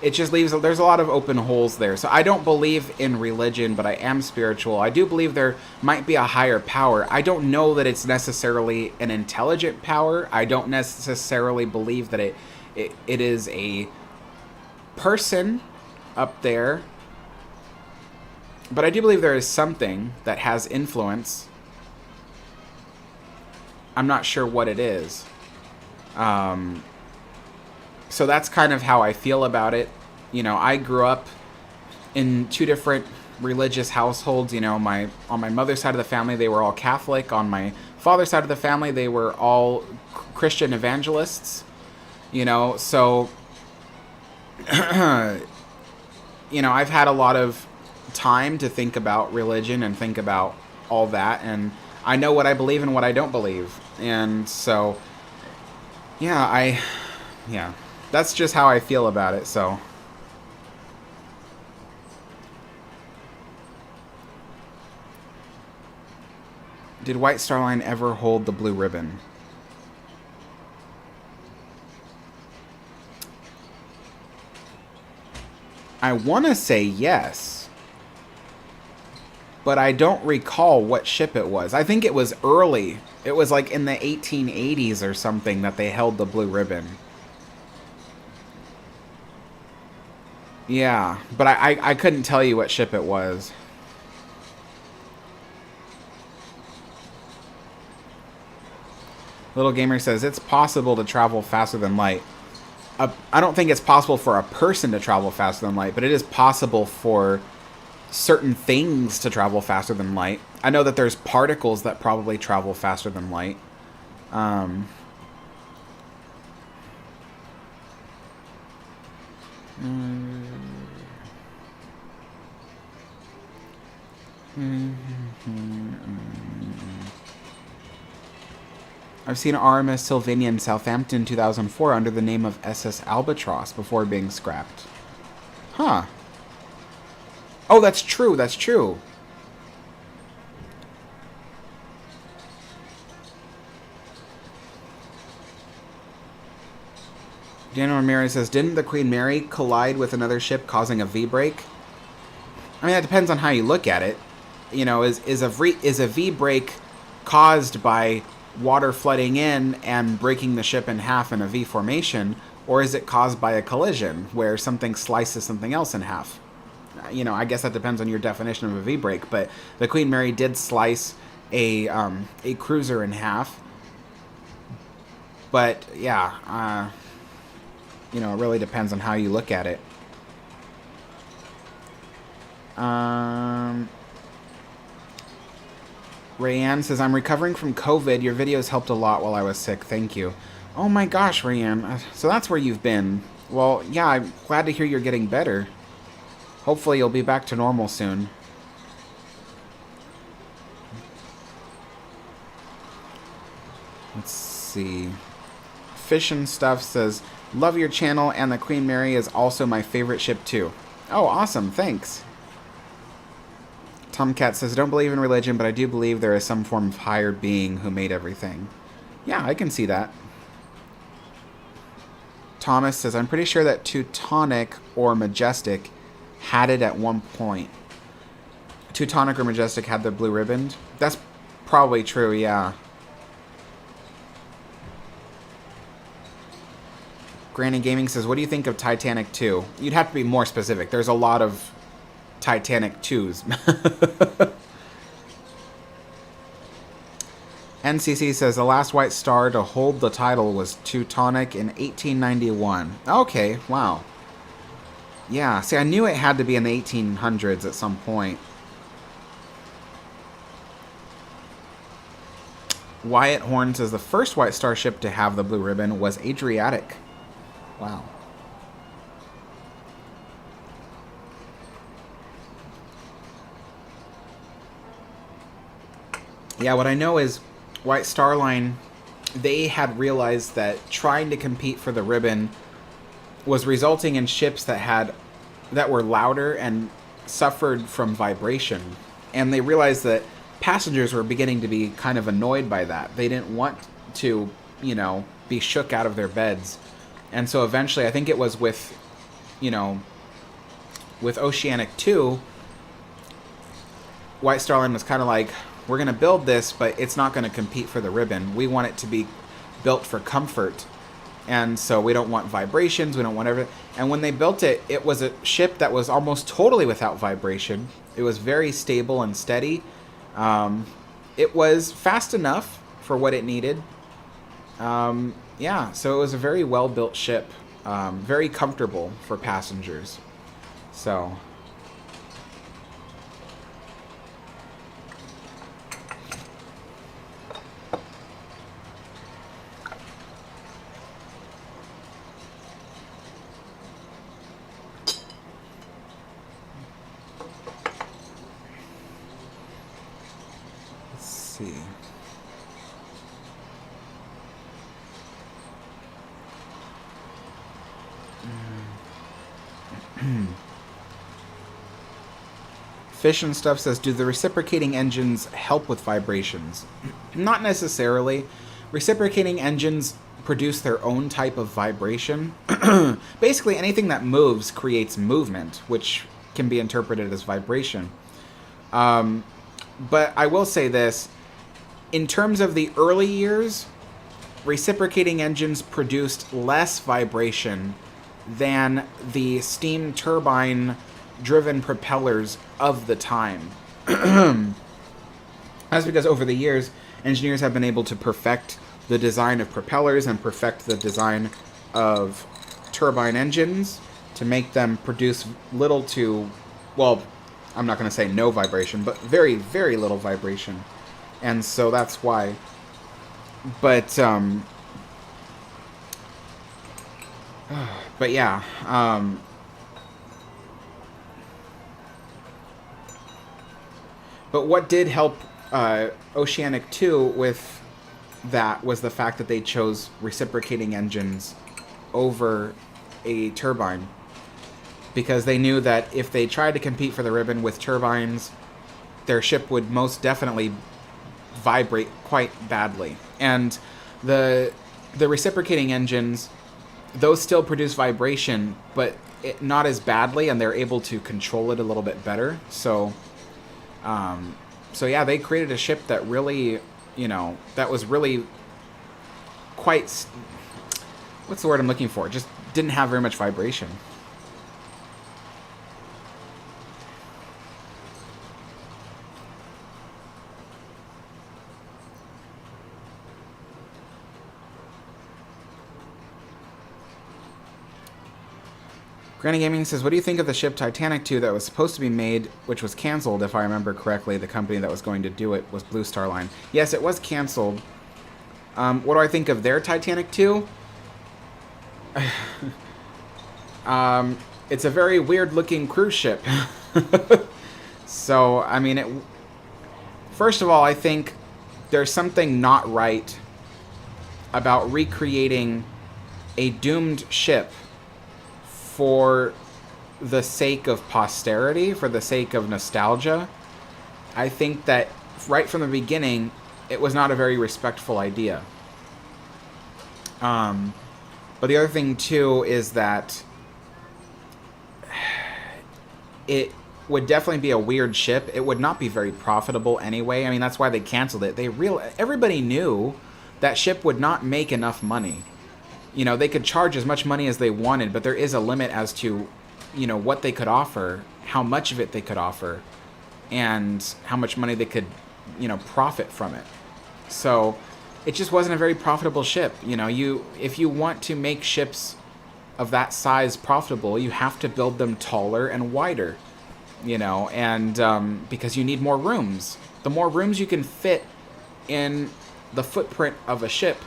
It just leaves, there's a lot of open holes there. So I don't believe in religion, but I am spiritual. I do believe there might be a higher power. I don't know that it's necessarily an intelligent power. I don't necessarily believe that it is a person up there. But I do believe there is something that has influence. I'm not sure what it is. So that's kind of how I feel about it. I grew up in two different religious households. On my mother's side of the family, they were all Catholic. On my father's side of the family, they were all Christian evangelists. So I've had a lot of time to think about religion and think about all that, and I know what I believe and what I don't believe. And so that's just how I feel about it. So did White Star Line ever hold the blue ribbon? I want to say yes, but I don't recall what ship it was. I think it was early. It was like in the 1880s or something that they held the blue ribbon. Yeah, but I couldn't tell you what ship it was. Little Gamer says, it's possible to travel faster than light. I don't think it's possible for a person to travel faster than light, but it is possible for certain things to travel faster than light. I know that there's particles that probably travel faster than light. I've seen RMS Sylvania in Southampton 2004 under the name of SS Albatross before being scrapped. Huh. Oh, that's true. That's true. Daniel Ramirez says, didn't the Queen Mary collide with another ship causing a V-break? I mean, that depends on how you look at it. Is a V-break caused by water flooding in and breaking the ship in half in a V formation, or is it caused by a collision where something slices something else in half? I guess that depends on your definition of a V-break, but the Queen Mary did slice a cruiser in half. But yeah, it really depends on how you look at it. Rayanne says, I'm recovering from COVID. Your videos helped a lot while I was sick. Thank you. Oh my gosh, Rayanne. So that's where you've been. Well, yeah, I'm glad to hear you're getting better. Hopefully you'll be back to normal soon. Let's see. Fish and Stuff says, love your channel, and the Queen Mary is also my favorite ship too. Oh, awesome. Thanks. Tomcat says, I don't believe in religion, but I do believe there is some form of higher being who made everything. Yeah, I can see that. Thomas says, I'm pretty sure that Teutonic or Majestic had it at one point. Teutonic or Majestic had the blue ribbon. That's probably true, yeah. Granny Gaming says, what do you think of Titanic 2? You'd have to be more specific. There's a lot of Titanic 2s. NCC says, the last white star to hold the title was Teutonic in 1891. Okay, wow. Yeah, see, I knew it had to be in the 1800s at some point. Wyatt Horn says, the first white star ship to have the blue ribbon was Adriatic. Wow. Yeah, what I know is White Star Line, they had realized that trying to compete for the ribbon was resulting in ships that were louder and suffered from vibration. And they realized that passengers were beginning to be kind of annoyed by that. They didn't want to, you know, be shook out of their beds. And so eventually, I think it was with, you know, with Oceanic 2, White Star Line was kind of like, we're going to build this, but it's not going to compete for the ribbon. We want it to be built for comfort. And so we don't want vibrations. We don't want everything. And when they built it, it was a ship that was almost totally without vibration. It was very stable and steady. It was fast enough for what it needed. Yeah, so it was a very well-built ship. Very comfortable for passengers. So... see. Fish and Stuff says, do the reciprocating engines help with vibrations? Not necessarily. Reciprocating engines produce their own type of vibration. Basically, anything that moves creates movement, which can be interpreted as vibration. But I will say this. In terms of the early years, reciprocating engines produced less vibration than the steam turbine-driven propellers of the time. That's because over the years, engineers have been able to perfect the design of propellers and perfect the design of turbine engines to make them produce little to, well, I'm not going to say no vibration, but very, very little vibration. And so that's why. But yeah. But what did help Oceanic 2 with that was the fact that they chose reciprocating engines over a turbine. Because they knew that if they tried to compete for the ribbon with turbines, their ship would most definitely vibrate quite badly. And the reciprocating engines, those still produce vibration, but not as badly, and they're able to control it a little bit better. So yeah, they created a ship that really, you know, that was really quite, what's the word I'm looking for? Just didn't have very much vibration. Granny Gaming says, what do you think of the ship Titanic 2 that was supposed to be made, which was canceled, if I remember correctly? The company that was going to do it was Blue Star Line. Yes, it was canceled. What do I think of their Titanic 2? It's a very weird-looking cruise ship. So, I mean, first of all, I think there's something not right about recreating a doomed ship for the sake of posterity, for the sake of nostalgia. I think that right from the beginning, it was not a very respectful idea. But the other thing, too, is that would definitely be a weird ship. It would not be very profitable anyway. I mean, that's why they canceled it. Everybody knew that ship would not make enough money. You know, they could charge as much money as they wanted, but there is a limit as to, you know, what they could offer, how much of it they could offer, and how much money they could, you know, profit from it. So it just wasn't a very profitable ship. You know, if you want to make ships of that size profitable, you have to build them taller and wider, you know, and because you need more rooms. The more rooms you can fit in the footprint of a ship,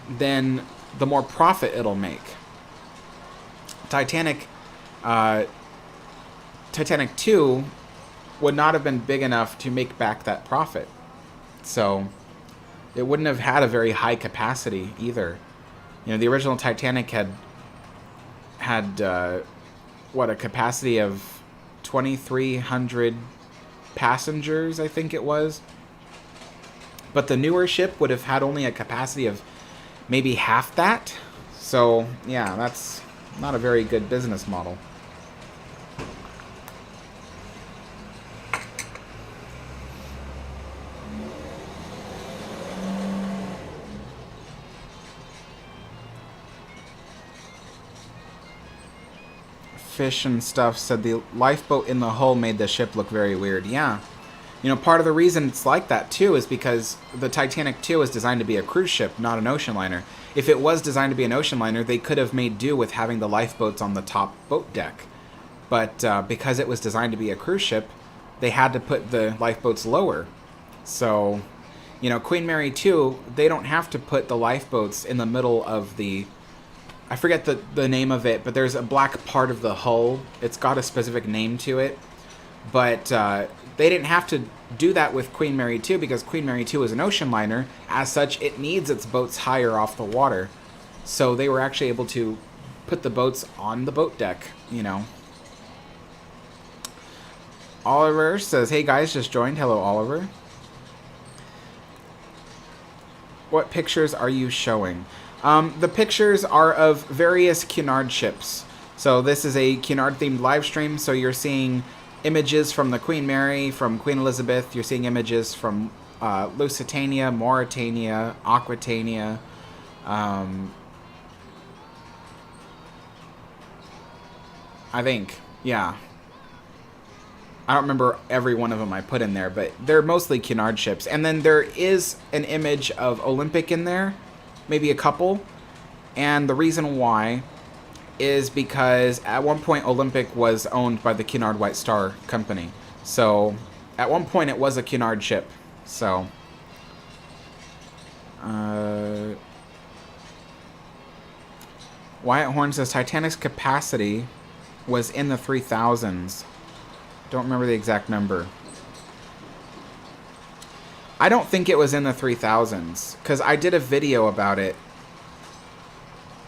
then the more profit it'll make. Titanic 2 would not have been big enough to make back that profit. So it wouldn't have had a very high capacity either. You know, the original Titanic had a capacity of 2,300 passengers, I think it was. But the newer ship would have had only a capacity of maybe half that. So, yeah, that's not a very good business model. Fish and stuff said the lifeboat in the hull made the ship look very weird. Yeah. You know, part of the reason it's like that, too, is because the Titanic 2 is designed to be a cruise ship, not an ocean liner. If it was designed to be an ocean liner, they could have made do with having the lifeboats on the top boat deck. But because it was designed to be a cruise ship, they had to put the lifeboats lower. So, you know, Queen Mary 2, they don't have to put the lifeboats in the middle of the... I forget the name of it, but there's a black part of the hull. It's got a specific name to it. But they didn't have to do that with Queen Mary 2 because Queen Mary 2 is an ocean liner. As such, it needs its boats higher off the water. So they were actually able to put the boats on the boat deck, you know. Oliver says, hey guys, just joined. Hello, Oliver. What pictures are you showing? The pictures are of various Cunard ships. So this is a Cunard-themed live stream, so you're seeing images from the Queen Mary, from Queen Elizabeth. You're seeing images from Lusitania, Mauretania, Aquitania. I think, yeah. I don't remember every one of them I put in there, but they're mostly Cunard ships. And then there is an image of Olympic in there, maybe a couple. And the reason why is because at one point Olympic was owned by the Cunard White Star Company. So at one point it was a Cunard ship. So Wyatt Horn says Titanic's capacity was in the 3,000s. Don't remember the exact number. I don't think it was in the 3,000s because I did a video about it.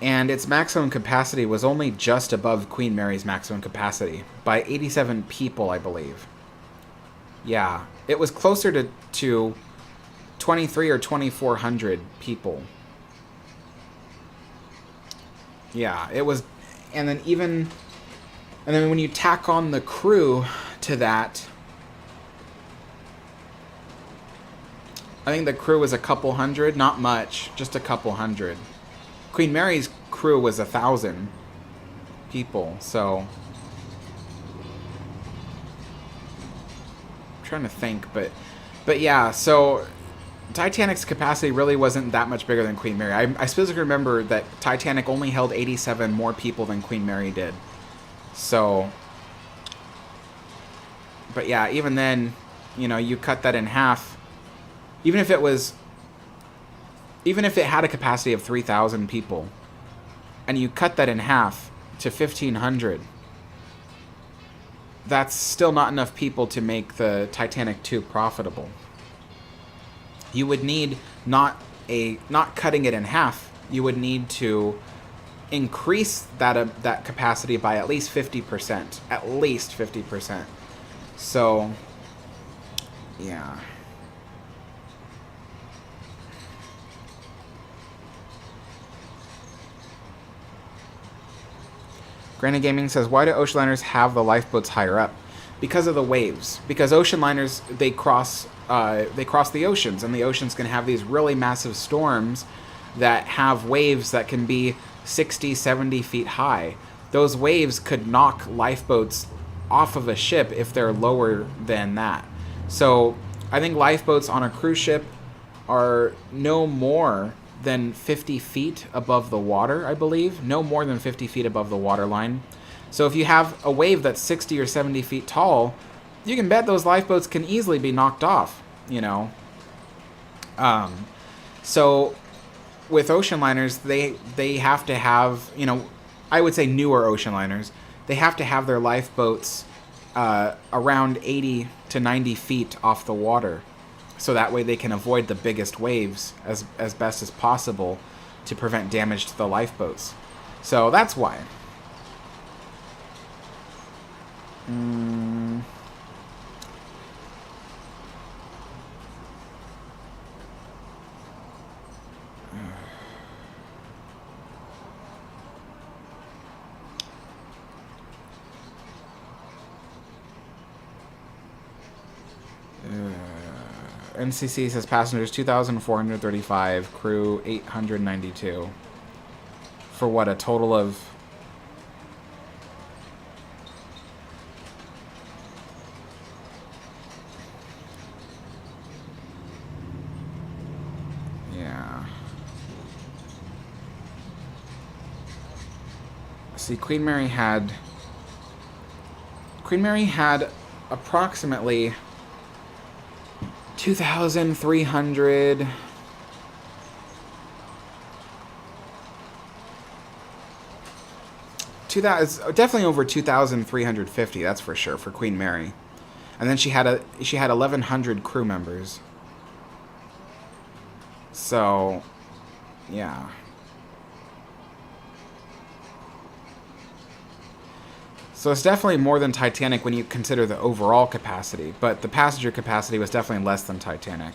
And its maximum capacity was only just above Queen Mary's maximum capacity by 87 people, I believe. Yeah, it was closer to 23 or 2,400 people. Yeah, it was, and then when you tack on the crew to that, I think the crew was a couple hundred, not much, just a couple hundred. Queen Mary's crew was 1,000 people, so I'm trying to think, but yeah, so Titanic's capacity really wasn't that much bigger than Queen Mary. I specifically remember that Titanic only held 87 more people than Queen Mary did. So, but yeah, even then, you know, you cut that in half. Even if it had a capacity of 3,000 people, and you cut that in half to 1,500, that's still not enough people to make the Titanic 2 profitable. You would need not cutting it in half. You would need to increase that capacity by at least 50%. At least 50%. So, yeah. Granny Gaming says, why do ocean liners have the lifeboats higher up? because of the waves. Because ocean liners, they cross the oceans, and the oceans can have these really massive storms that have waves that can be 60, 70 feet high. Those waves could knock lifeboats off of a ship if they're lower than that. So I think lifeboats on a cruise ship are no more than 50 feet above the water, I believe. No more than 50 feet above the water line. So if you have a wave that's 60 or 70 feet tall, you can bet those lifeboats can easily be knocked off, you know. So with ocean liners, they have to have, you know, I would say newer ocean liners, they have to have their lifeboats around 80 to 90 feet off the water. So that way they can avoid the biggest waves as best as possible to prevent damage to the lifeboats. So that's why. NCC says passengers 2,435, crew 892. For what, a total of... Yeah. See, Queen Mary had approximately 2,300... definitely over 2,350, that's for sure, for Queen Mary. And then she had 1,100 crew members. So, yeah. So it's definitely more than Titanic when you consider the overall capacity, but the passenger capacity was definitely less than Titanic.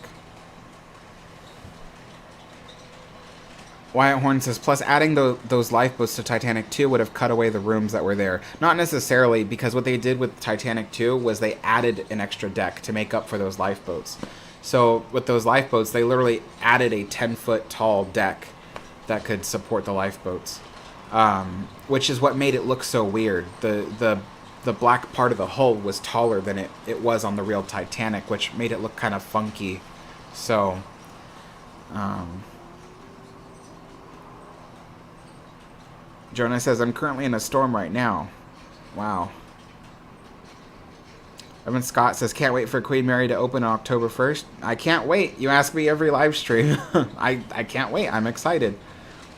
Wyatt Horn says, plus adding those lifeboats to Titanic 2 would have cut away the rooms that were there. Not necessarily, because what they did with Titanic 2 was they added an extra deck to make up for those lifeboats. So with those lifeboats, they literally added a 10-foot tall deck that could support the lifeboats. Which is what made it look so weird. The black part of the hull was taller than it was on the real Titanic, which made it look kind of funky. So, Jonah says, I'm currently in a storm right now. Wow. Evan Scott says, can't wait for Queen Mary to open on October 1st. I can't wait. You ask me every live stream. I can't wait. I'm excited.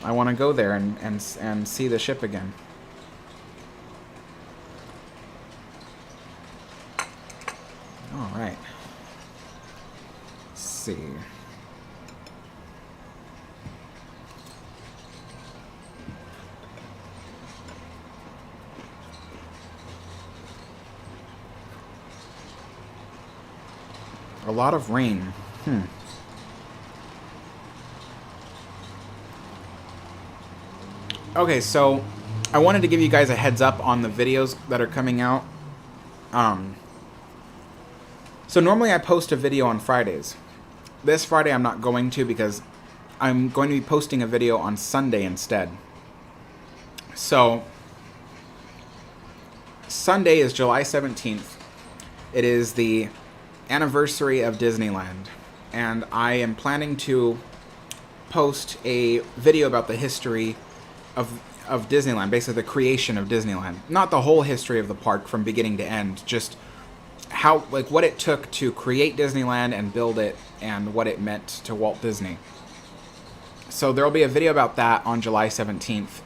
I want to go there and see the ship again. All right. Let's see. A lot of rain. Okay, so I wanted to give you guys a heads up on the videos that are coming out. So normally I post a video on Fridays. This Friday I'm not going to because I'm going to be posting a video on Sunday instead. So Sunday is July 17th. It is the anniversary of Disneyland, and I am planning to post a video about the history of Disneyland, basically the creation of Disneyland. Not the whole history of the park from beginning to end, just how, like, what it took to create Disneyland and build it and what it meant to Walt Disney. So there'll be a video about that on July 17th.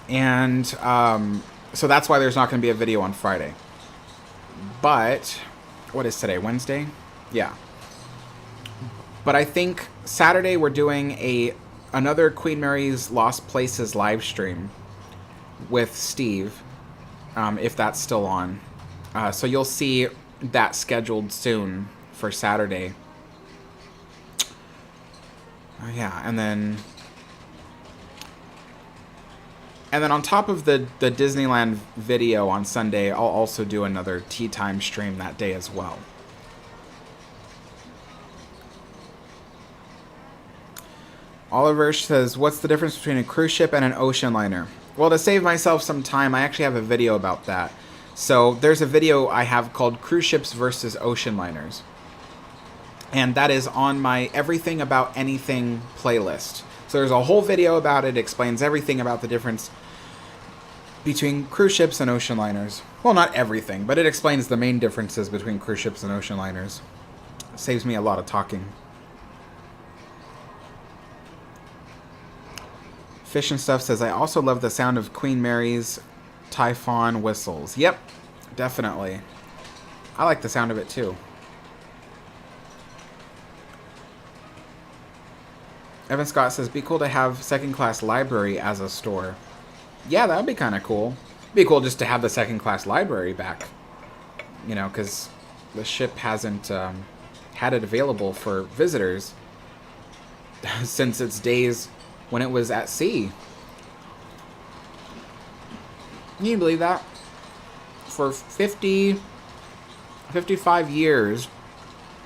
And so that's why there's not going to be a video on Friday. But what is today? Wednesday? Yeah. But I think Saturday we're doing another Queen Mary's Lost Places live stream with Steve, if that's still on. So you'll see that scheduled soon for Saturday. Yeah, and then And then on top of the Disneyland video on Sunday, I'll also do another tea time stream that day as well. Oliver says, what's the difference between a cruise ship and an ocean liner? Well, to save myself some time, I actually have a video about that. So there's a video I have called Cruise Ships versus Ocean Liners. And that is on my Everything About Anything playlist. So there's a whole video about it, explains everything about the difference between cruise ships and ocean liners. Well, not everything, but it explains the main differences between cruise ships and ocean liners. It saves me a lot of talking. Fish and Stuff says, I also love the sound of Queen Mary's Typhoon whistles. Yep, definitely. I like the sound of it too. Evan Scott says, be cool to have second class library as a store. Yeah, that would be kind of cool. It'd be cool just to have the second class library back. You know, because the ship hasn't had it available for visitors since its days when it was at sea. Can you believe that? For 55 years,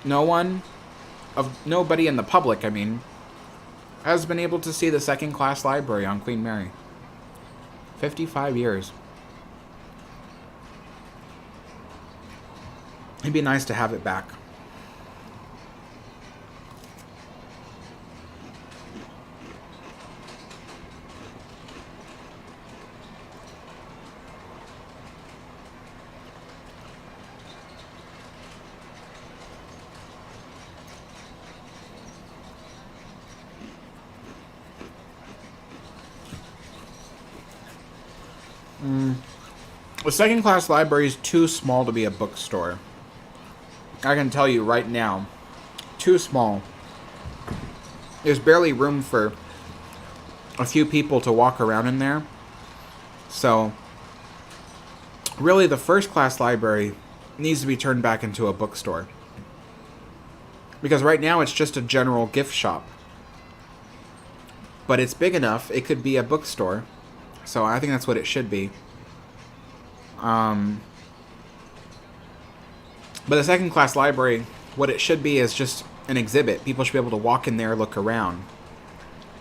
nobody in the public, I mean, has been able to see the second class library on Queen Mary. 55 years. It'd be nice to have it back. The second class library is too small to be a bookstore. I can tell you right now, too small. There's barely room for a few people to walk around in there. So, really the first class library needs to be turned back into a bookstore. Because right now it's just a general gift shop. But it's big enough, it could be a bookstore. So I think that's what it should be. But the second class library, what it should be is just an exhibit. People should be able to walk in there, look around.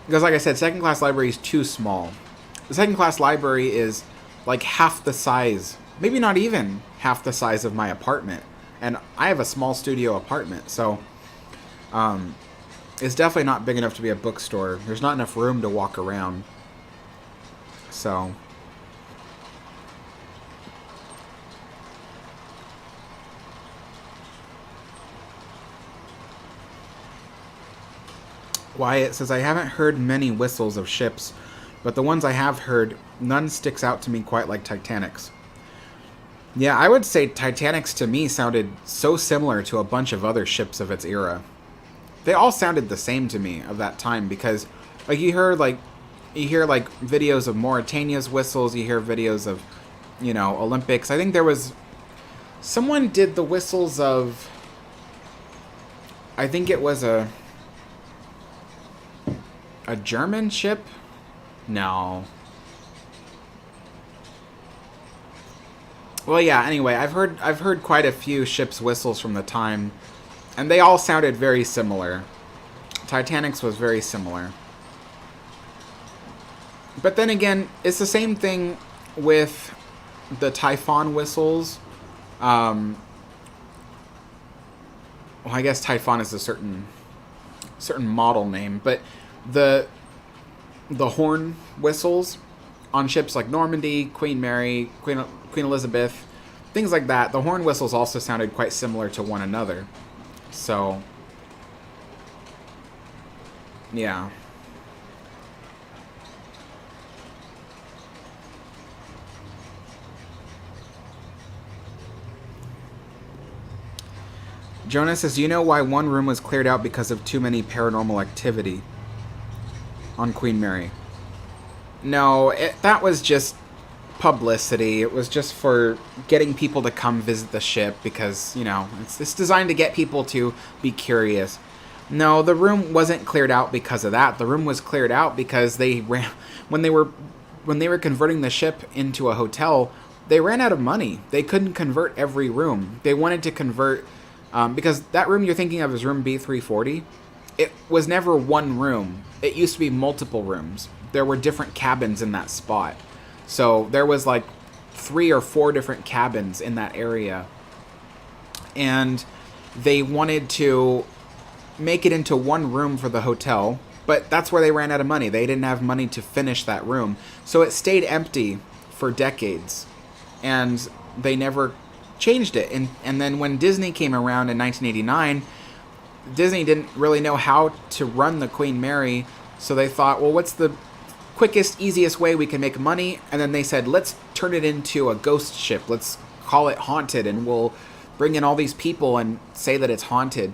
Because like I said, second class library is too small. The second class library is like half the size, maybe not even half the size of my apartment. And I have a small studio apartment, so it's definitely not big enough to be a bookstore. There's not enough room to walk around. So Wyatt says, I haven't heard many whistles of ships, but the ones I have heard, none sticks out to me quite like Titanic's. Yeah, I would say Titanic's to me sounded so similar to a bunch of other ships of its era. They all sounded the same to me of that time, because like you hear videos of Mauretania's whistles, you hear videos of, you know, Olympics. I think there was someone did the whistles of, I think it was a German ship? No. Well, yeah, anyway, I've heard quite a few ships' whistles from the time, and they all sounded very similar. Titanic's was very similar. But then again, it's the same thing with the Typhoon whistles. Well, I guess Typhoon is a certain model name, but the horn whistles on ships like Normandy, Queen Mary, Queen Elizabeth, things like that, the horn whistles also sounded quite similar to one another. So, yeah. Jonas says, do you know why one room was cleared out because of too many paranormal activity on Queen Mary? No, that was just publicity. It was just for getting people to come visit the ship because, you know, it's designed to get people to be curious. No, the room wasn't cleared out because of that. The room was cleared out because when they were when they were converting the ship into a hotel, they ran out of money. They couldn't convert every room. They wanted to convert, because that room you're thinking of is room B340. It was never one room. It used to be multiple rooms. There were different cabins in that spot. So there was like 3 or 4 different cabins in that area. And they wanted to make it into one room for the hotel, but that's where they ran out of money. They didn't have money to finish that room. So it stayed empty for decades, and they never changed it. And then when Disney came around in 1989, Disney didn't really know how to run the Queen Mary, so they thought, well, what's the quickest, easiest way we can make money? And then they said, let's turn it into a ghost ship. Let's call it Haunted, and we'll bring in all these people and say that it's haunted.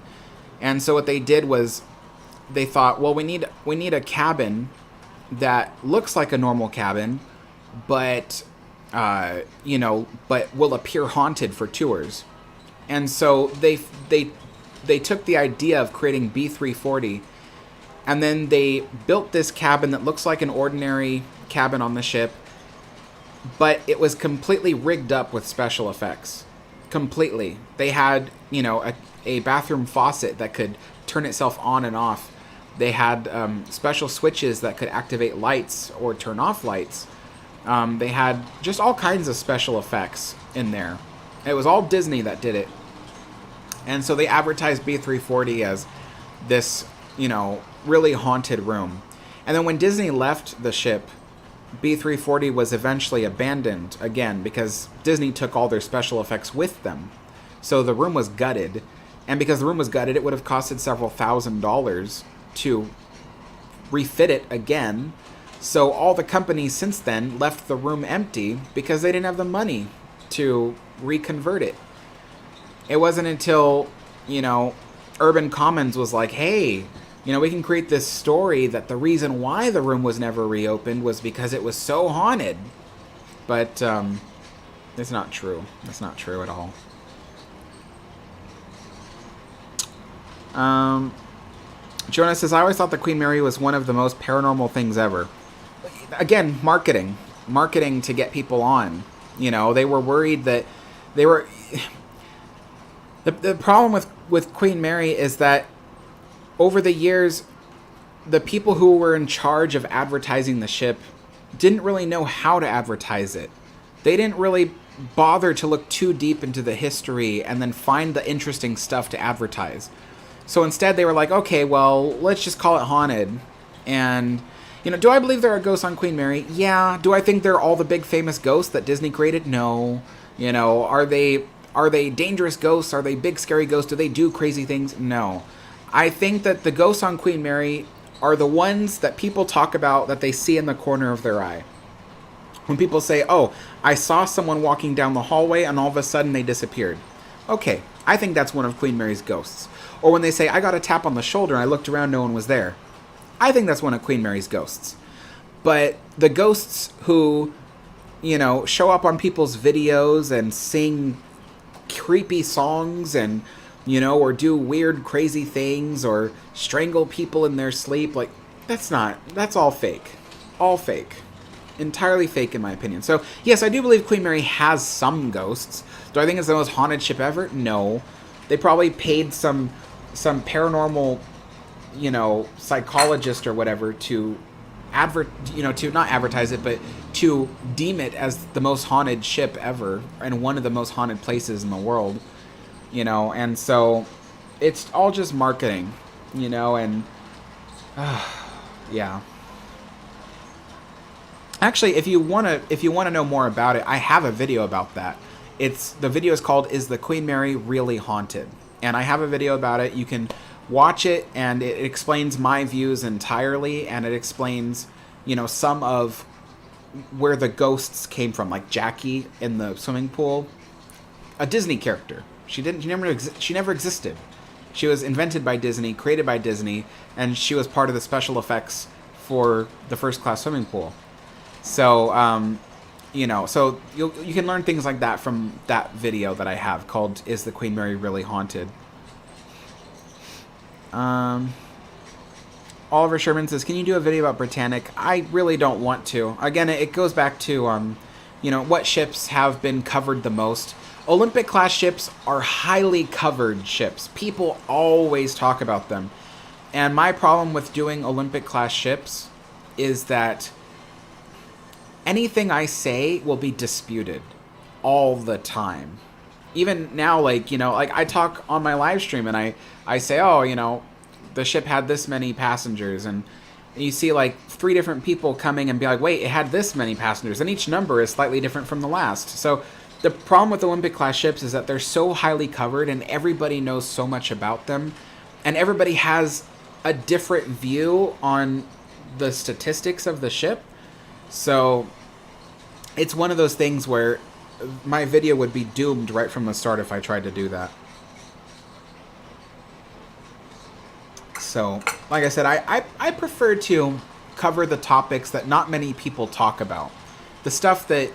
And so what they did was they thought, well, we need a cabin that looks like a normal cabin, but but will appear haunted for tours. And so they took the idea of creating B340, and then they built this cabin that looks like an ordinary cabin on the ship, but it was completely rigged up with special effects. Completely. They had, a bathroom faucet that could turn itself on and off. They had special switches that could activate lights or turn off lights. They had just all kinds of special effects in there. It was all Disney that did it. And so they advertised B340 as this, really haunted room. And then when Disney left the ship, B340 was eventually abandoned again because Disney took all their special effects with them. So the room was gutted. And because the room was gutted, it would have costed several $1,000s to refit it again. So all the companies since then left the room empty because they didn't have the money to reconvert it. It wasn't until, Urban Commons was like, hey, we can create this story that the reason why the room was never reopened was because it was so haunted. But it's not true. That's not true at all. Jonah says, I always thought the Queen Mary was one of the most paranormal things ever. Again, marketing to get people on. They were worried that they were... The problem with Queen Mary is that over the years, the people who were in charge of advertising the ship didn't really know how to advertise it. They didn't really bother to look too deep into the history and then find the interesting stuff to advertise. So instead they were like, okay, well, let's just call it haunted. And, do I believe there are ghosts on Queen Mary? Yeah. Do I think they're all the big famous ghosts that Disney created? No. Are they dangerous ghosts? Are they big scary ghosts? Do they do crazy things? No. I think that the ghosts on Queen Mary are the ones that people talk about that they see in the corner of their eye. When people say, oh, I saw someone walking down the hallway and all of a sudden they disappeared. Okay, I think that's one of Queen Mary's ghosts. Or when they say, I got a tap on the shoulder and I looked around, no one was there. I think that's one of Queen Mary's ghosts. But the ghosts who, show up on people's videos and sing creepy songs and, or do weird, crazy things or strangle people in their sleep, that's all fake. All fake. Entirely fake in my opinion. So, yes, I do believe Queen Mary has some ghosts. Do I think it's the most haunted ship ever? No. They probably paid some paranormal, psychologist or whatever to to not advertise it, but to deem it as the most haunted ship ever and one of the most haunted places in the world, and so it's all just marketing, and yeah. Actually, if you want to know more about it, I have a video about that. The video is called "Is the Queen Mary Really Haunted?" And I have a video about it. You can watch it, and it explains my views entirely, and it explains, some of where the ghosts came from, like Jackie in the swimming pool, a Disney character. She never existed. She was invented by Disney, created by Disney, and she was part of the special effects for the first class swimming pool. So, so you can learn things like that from that video that I have called "Is the Queen Mary Really Haunted?" Oliver Sherman says, can you do a video about Britannic? I really don't want to. Again, it goes back to, you know, what ships have been covered the most. Olympic class ships are highly covered ships. People always talk about them. And my problem with doing Olympic class ships is that anything I say will be disputed all the time. Even now, like, you know, like I talk on my live stream and I say, oh, you know, the ship had this many passengers, and you see like 3 different people coming and be like, wait, it had this many passengers, and each number is slightly different from the last. So the problem with Olympic class ships is that they're so highly covered and everybody knows so much about them, and everybody has a different view on the statistics of the ship. So it's one of those things where my video would be doomed right from the start if I tried to do that. So, like I said, I prefer to cover the topics that not many people talk about. The stuff that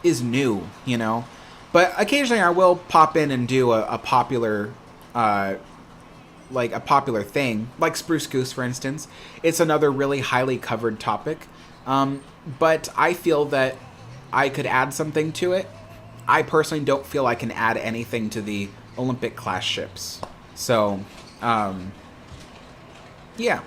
is new, you know. But occasionally I will pop in and do a popular, like a popular thing. Like Spruce Goose, for instance. It's another really highly covered topic. But I feel that I could add something to it. I personally don't feel I can add anything to the Olympic class ships. So, yeah.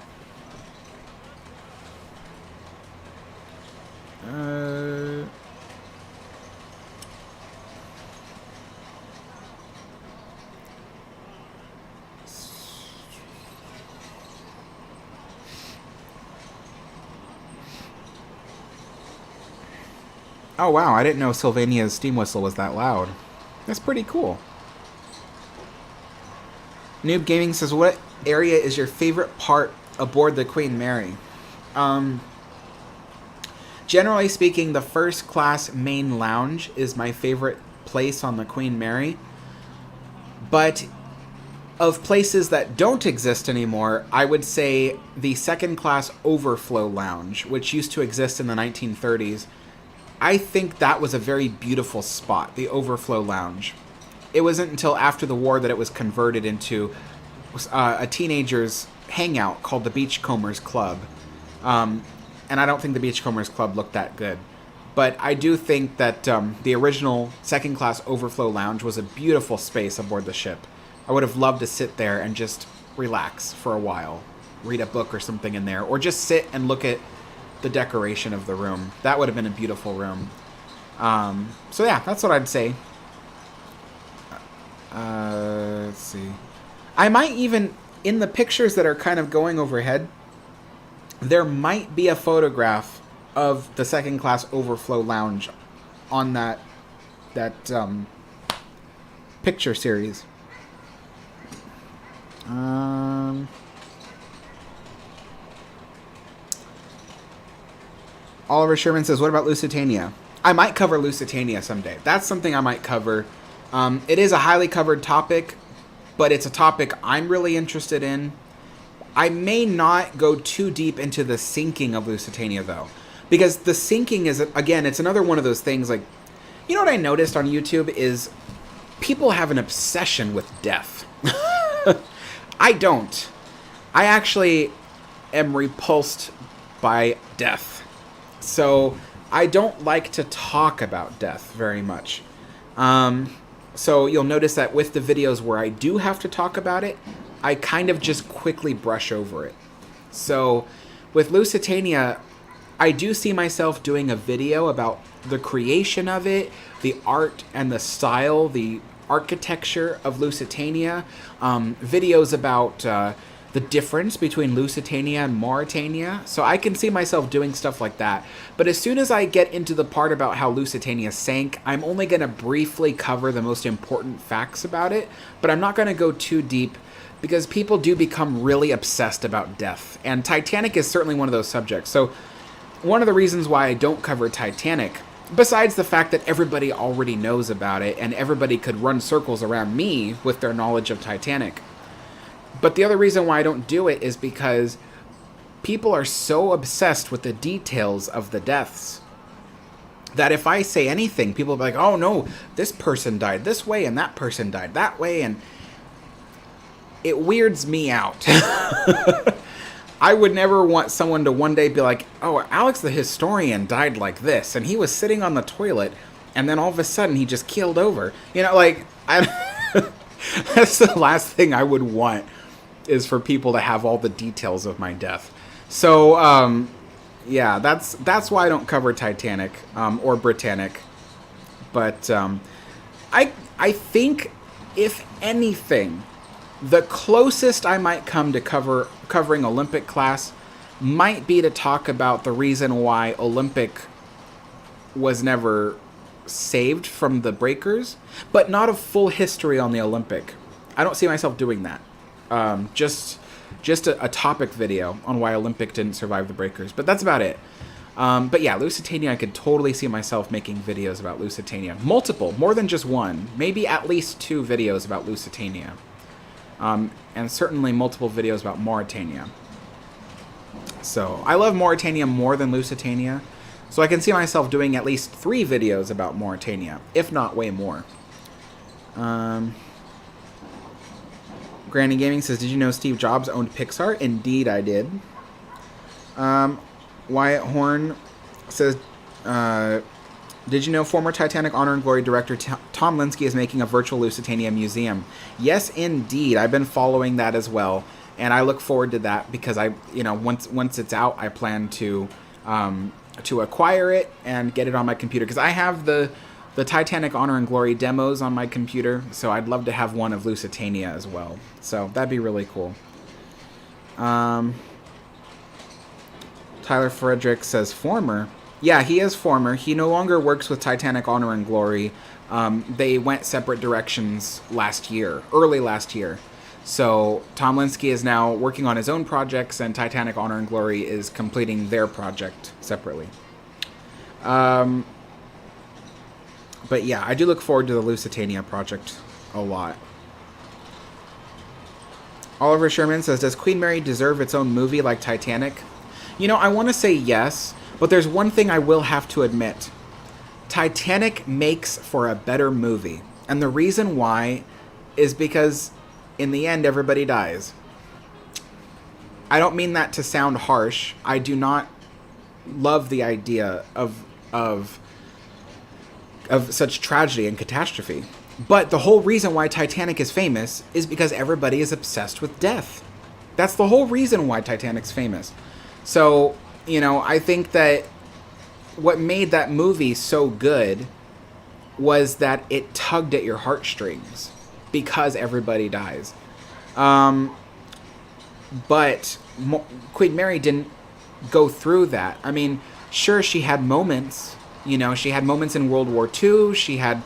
Oh wow, I didn't know Sylvania's steam whistle was that loud. That's pretty cool. Noob Gaming says, what area is your favorite part aboard the Queen Mary? Generally speaking, the first class main lounge is my favorite place on the Queen Mary. But of places that don't exist anymore, I would say the second class overflow lounge, which used to exist in the 1930s. I think that was a very beautiful spot, the overflow lounge. It wasn't until after the war that it was converted into a teenager's hangout called the Beachcombers Club. And I don't think the Beachcombers Club looked that good. But I do think that the original second class overflow lounge was a beautiful space aboard the ship. I would have loved to sit there and just relax for a while. Read a book or something in there. Or just sit and look at the decoration of the room. That would have been a beautiful room. So yeah, that's what I'd say. Let's see. I might even, in the pictures that are kind of going overhead, there might be a photograph of the second class overflow lounge on that picture series. Oliver Sherman says, what about Lusitania? I might cover Lusitania someday. That's something I might cover. It is a highly covered topic, but it's a topic I'm really interested in. I may not go too deep into the sinking of Lusitania, though. Because the sinking is, again, it's another one of those things, like, you know what I noticed on YouTube is people have an obsession with death. I don't. I actually am repulsed by death. So I don't like to talk about death very much. So you'll notice that with the videos where I do have to talk about it, I kind of just quickly brush over it. So with Lusitania, I do see myself doing a video about the creation of it, the art and the style, the architecture of Lusitania, videos about the difference between Lusitania and Mauretania. So I can see myself doing stuff like that. But as soon as I get into the part about how Lusitania sank, I'm only going to briefly cover the most important facts about it, but I'm not going to go too deep because people do become really obsessed about death. And Titanic is certainly one of those subjects. So one of the reasons why I don't cover Titanic, besides the fact that everybody already knows about it and everybody could run circles around me with their knowledge of Titanic, but the other reason why I don't do it is because people are so obsessed with the details of the deaths that if I say anything, people will be like, oh no, this person died this way and that person died that way, and it weirds me out. I would never want someone to one day be like, oh, Alex the historian died like this, and he was sitting on the toilet, and then all of a sudden he just keeled over. You know, like, that's the last thing I would want, is for people to have all the details of my death. So, yeah, that's why I don't cover Titanic, or Britannic. But, I think, if anything, the closest I might come to covering Olympic class might be to talk about the reason why Olympic was never saved from the breakers, but not a full history on the Olympic. I don't see myself doing that. Just a topic video on why Olympic didn't survive the breakers, but that's about it. But yeah, Lusitania, I could totally see myself making videos about Lusitania. Multiple, more than just one. Maybe at least 2 videos about Lusitania. And certainly multiple videos about Mauretania. So, I love Mauretania more than Lusitania. So I can see myself doing at least 3 videos about Mauretania, if not way more. Granny Gaming says, did you know Steve Jobs owned Pixar? Indeed, I did. Wyatt Horn says, did you know former Titanic Honor and Glory director Tom Linsky is making a virtual Lusitania museum? Yes, indeed. I've been following that as well, and I look forward to that because once it's out, I plan to acquire it and get it on my computer, because I have the Titanic Honor and Glory demos on my computer, so I'd love to have one of Lusitania as well. So that'd be really cool. Tyler Frederick says former. Yeah, he is former. He no longer works with Titanic Honor and Glory. They went separate directions early last year. So Tom Linsky is now working on his own projects, and Titanic Honor and Glory is completing their project separately. But yeah, I do look forward to the Lusitania project a lot. Oliver Sherman says, does Queen Mary deserve its own movie like Titanic? You know, I want to say yes, but there's one thing I will have to admit. Titanic makes for a better movie. And the reason why is because in the end, everybody dies. I don't mean that to sound harsh. I do not love the idea of such tragedy and catastrophe. But the whole reason why Titanic is famous is because everybody is obsessed with death. That's the whole reason why Titanic's famous. So, I think that what made that movie so good was that it tugged at your heartstrings because everybody dies. But Queen Mary didn't go through that. I mean, sure, she had moments. She had moments in World War II. She had,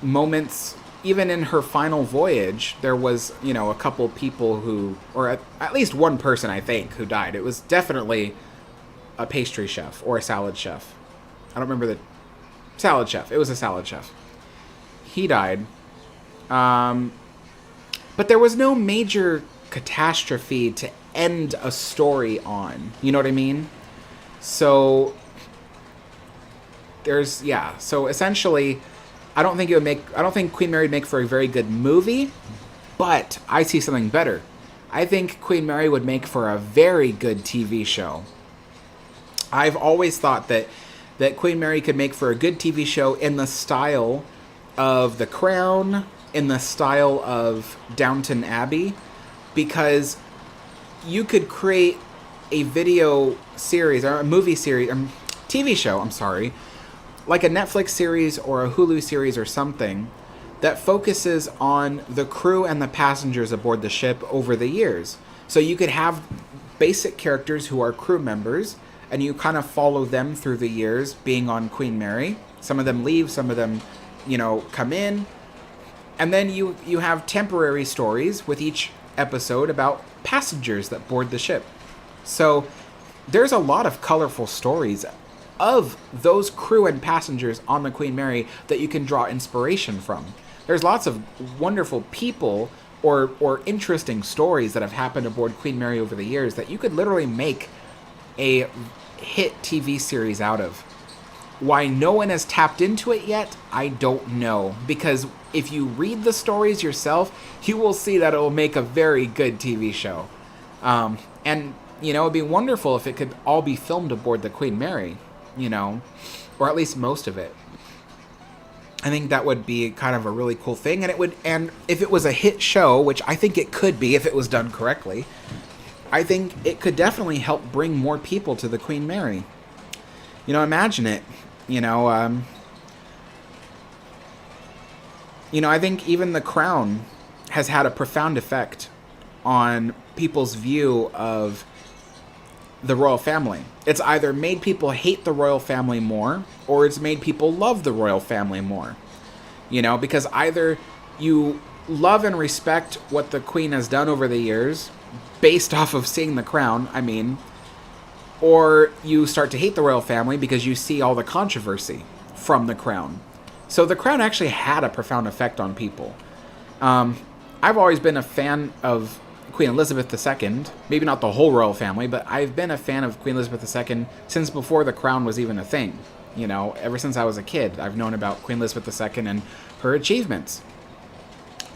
moments even in her final voyage. There was, a couple people who, or at least one person, I think, who died. It was definitely a pastry chef or a salad chef. I don't remember the salad chef. It was a salad chef. He died. But there was no major catastrophe to end a story on. You know what I mean? So so essentially, I don't think Queen Mary would make for a very good movie, but I see something better. I think Queen Mary would make for a very good TV show. I've always thought that Queen Mary could make for a good TV show in the style of The Crown, in the style of Downton Abbey, because you could create a video series or a movie series, TV show, like a Netflix series or a Hulu series or something that focuses on the crew and the passengers aboard the ship over the years. So you could have basic characters who are crew members, and you kind of follow them through the years being on Queen Mary. Some of them leave, some of them, come in. And then you have temporary stories with each episode about passengers that board the ship. So there's a lot of colorful stories of those crew and passengers on the Queen Mary that you can draw inspiration from. There's lots of wonderful people or interesting stories that have happened aboard Queen Mary over the years that you could literally make a hit TV series out of. Why no one has tapped into it yet, I don't know. Because if you read the stories yourself, you will see that it will make a very good TV show. And, you know, it'd be wonderful if it could all be filmed aboard the Queen Mary, you know, or at least most of it. I think that would be kind of a really cool thing. And if it was a hit show, which I think it could be if it was done correctly, I think it could definitely help bring more people to the Queen Mary. You know, imagine it. You know, I think even The Crown has had a profound effect on people's view of the royal family. It's either made people hate the royal family more, or it's made people love the royal family more. You know, because either you love and respect what the Queen has done over the years, based off of seeing The Crown, I mean, or you start to hate the royal family because you see all the controversy from The Crown. So The Crown actually had a profound effect on people. I've always been a fan of Queen Elizabeth II. Maybe not the whole royal family, but I've been a fan of Queen Elizabeth II since before The Crown was even a thing. You know, ever since I was a kid, I've known about Queen Elizabeth II and her achievements.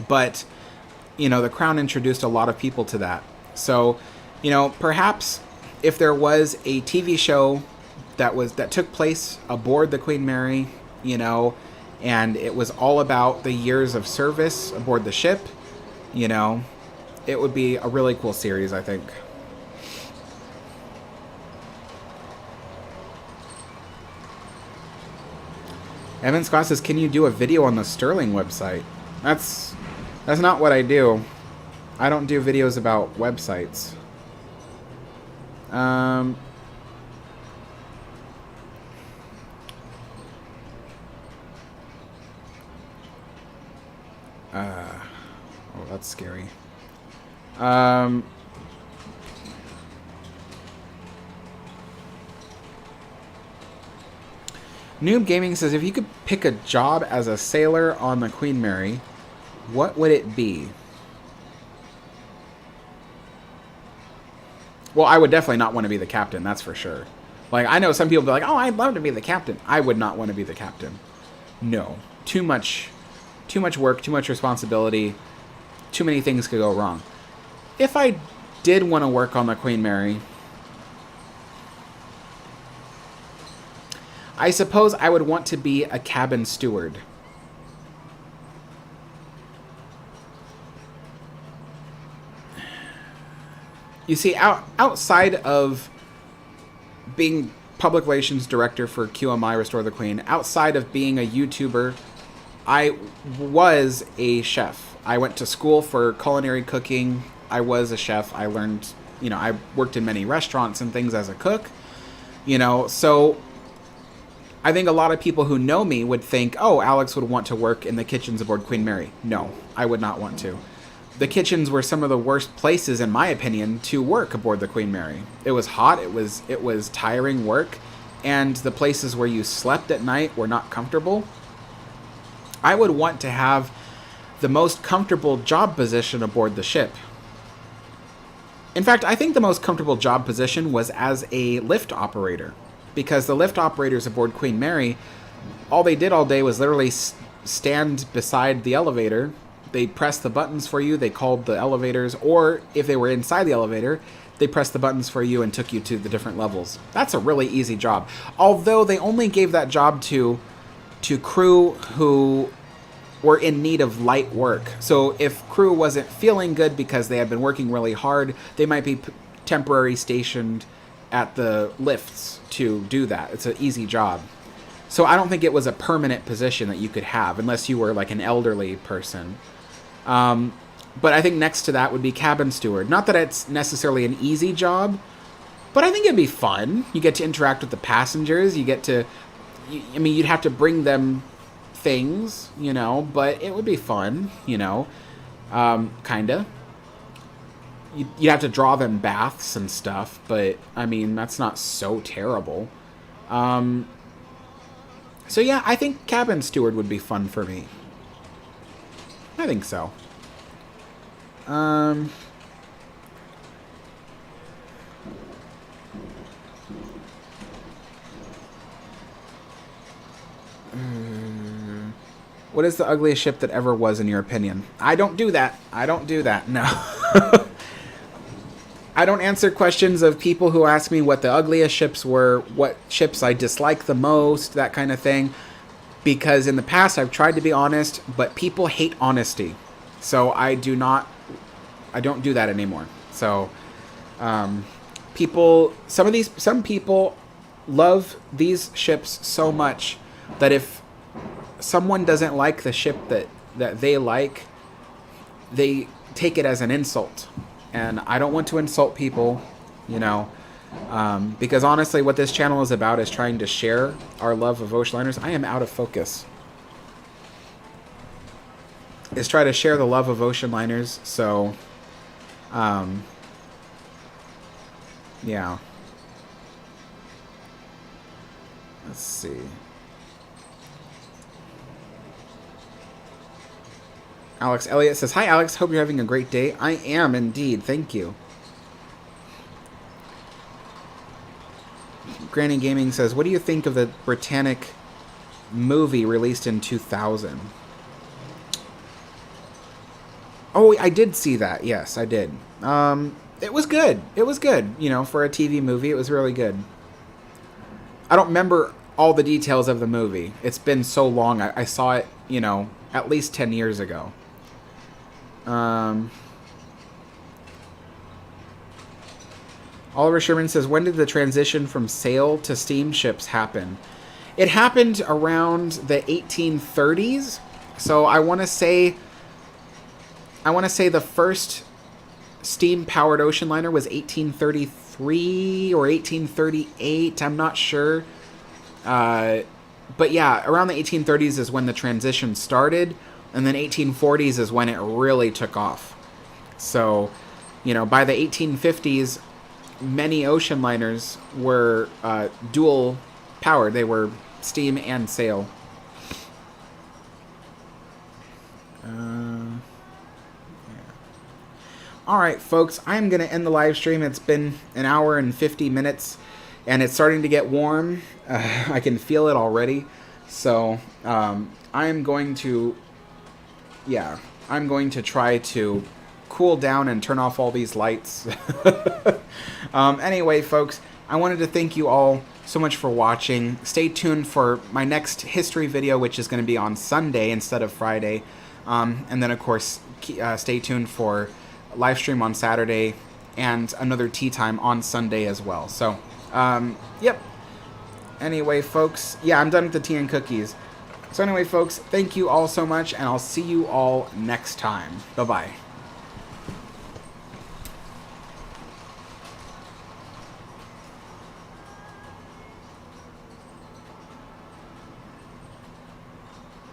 But, you know, The Crown introduced a lot of people to that. So, you know, perhaps if there was a TV show that took place aboard the Queen Mary, you know, and it was all about the years of service aboard the ship, you know, it would be a really cool series, I think. Evan Scott says, can you do a video on the Sterling website? That's not what I do. I don't do videos about websites. Oh, that's scary. Noob Gaming says, if you could pick a job as a sailor on the Queen Mary, what would it be? Well, I would definitely not want to be the captain, that's for sure. Like, I know some people be like, oh, I'd love to be the captain. I would not want to be the captain. No. Too much work, too much responsibility, too many things could go wrong. If I did want to work on the Queen Mary, I suppose I would want to be a cabin steward. You see, outside of being public relations director for QMI Restore the Queen, outside of being a YouTuber, I was a chef. I went to school for culinary cooking. I was a chef. I learned, you know, I worked in many restaurants and things as a cook, you know, so I think a lot of people who know me would think, oh, Alex would want to work in the kitchens aboard Queen Mary. No, I would not want to. The kitchens were some of the worst places, in my opinion, to work aboard the Queen Mary. It was hot, it was tiring work, and the places where you slept at night were not comfortable. I would want to have the most comfortable job position aboard the ship. In fact, I think the most comfortable job position was as a lift operator, because the lift operators aboard Queen Mary, all they did all day was literally stand beside the elevator. They pressed the buttons for you, they called the elevators, or if they were inside the elevator, they pressed the buttons for you and took you to the different levels. That's a really easy job. Although they only gave that job to crew who were in need of light work. So if crew wasn't feeling good because they had been working really hard, they might be temporarily stationed at the lifts to do that. It's an easy job. So I don't think it was a permanent position that you could have unless you were like an elderly person. But I think next to that would be cabin steward. Not that it's necessarily an easy job, but I think it'd be fun. You get to interact with the passengers. You get to, I mean, you'd have to bring them things, you know, but it would be fun, you know, kinda. You'd have to draw them baths and stuff, but, I mean, that's not so terrible. So yeah, I think cabin steward would be fun for me. I think so. What is the ugliest ship that ever was, in your opinion? I don't do that. I don't do that, no. I don't answer questions of people who ask me what the ugliest ships were, what ships I dislike the most, that kind of thing. Because in the past I've tried to be honest, but people hate honesty. So I don't do that anymore. So some people love these ships so much that if someone doesn't like the ship that they like, they take it as an insult. And I don't want to insult people, you know, because honestly what this channel is about is trying to share our love of ocean liners. I am out of focus. Is try to share the love of ocean liners. So yeah. Let's see. Alex Elliott says, "Hi, Alex. Hope you're having a great day." I am indeed. Thank you. Granny Gaming says, "What do you think of the Titanic movie released in 2000? Oh, I did see that. Yes, I did. It was good. It was good. You know, for a TV movie, it was really good. I don't remember all the details of the movie. It's been so long. I saw it, you know, at least 10 years ago. Oliver Sherman says, "When did the transition from sail to steamships happen?" It happened around the 1830s. So I want to say the first steam-powered ocean liner was 1833 or 1838. I'm not sure. But yeah, around the 1830s is when the transition started. And then 1840s is when it really took off. So, you know, by the 1850s, many ocean liners were dual powered. They were steam and sail. Yeah. All right, folks, I'm going to end the live stream. It's been an hour and 50 minutes, and it's starting to get warm. I can feel it already. So I am going to... Yeah, I'm going to try to cool down and turn off all these lights. Anyway, folks, I wanted to thank you all so much for watching. Stay tuned for my next history video, which is going to be on Sunday instead of Friday. And then, of course, stay tuned for a live stream on Saturday and another tea time on Sunday as well. So, yep. Anyway, folks, yeah, I'm done with the tea and cookies. So anyway, folks, thank you all so much, and I'll see you all next time. Bye-bye.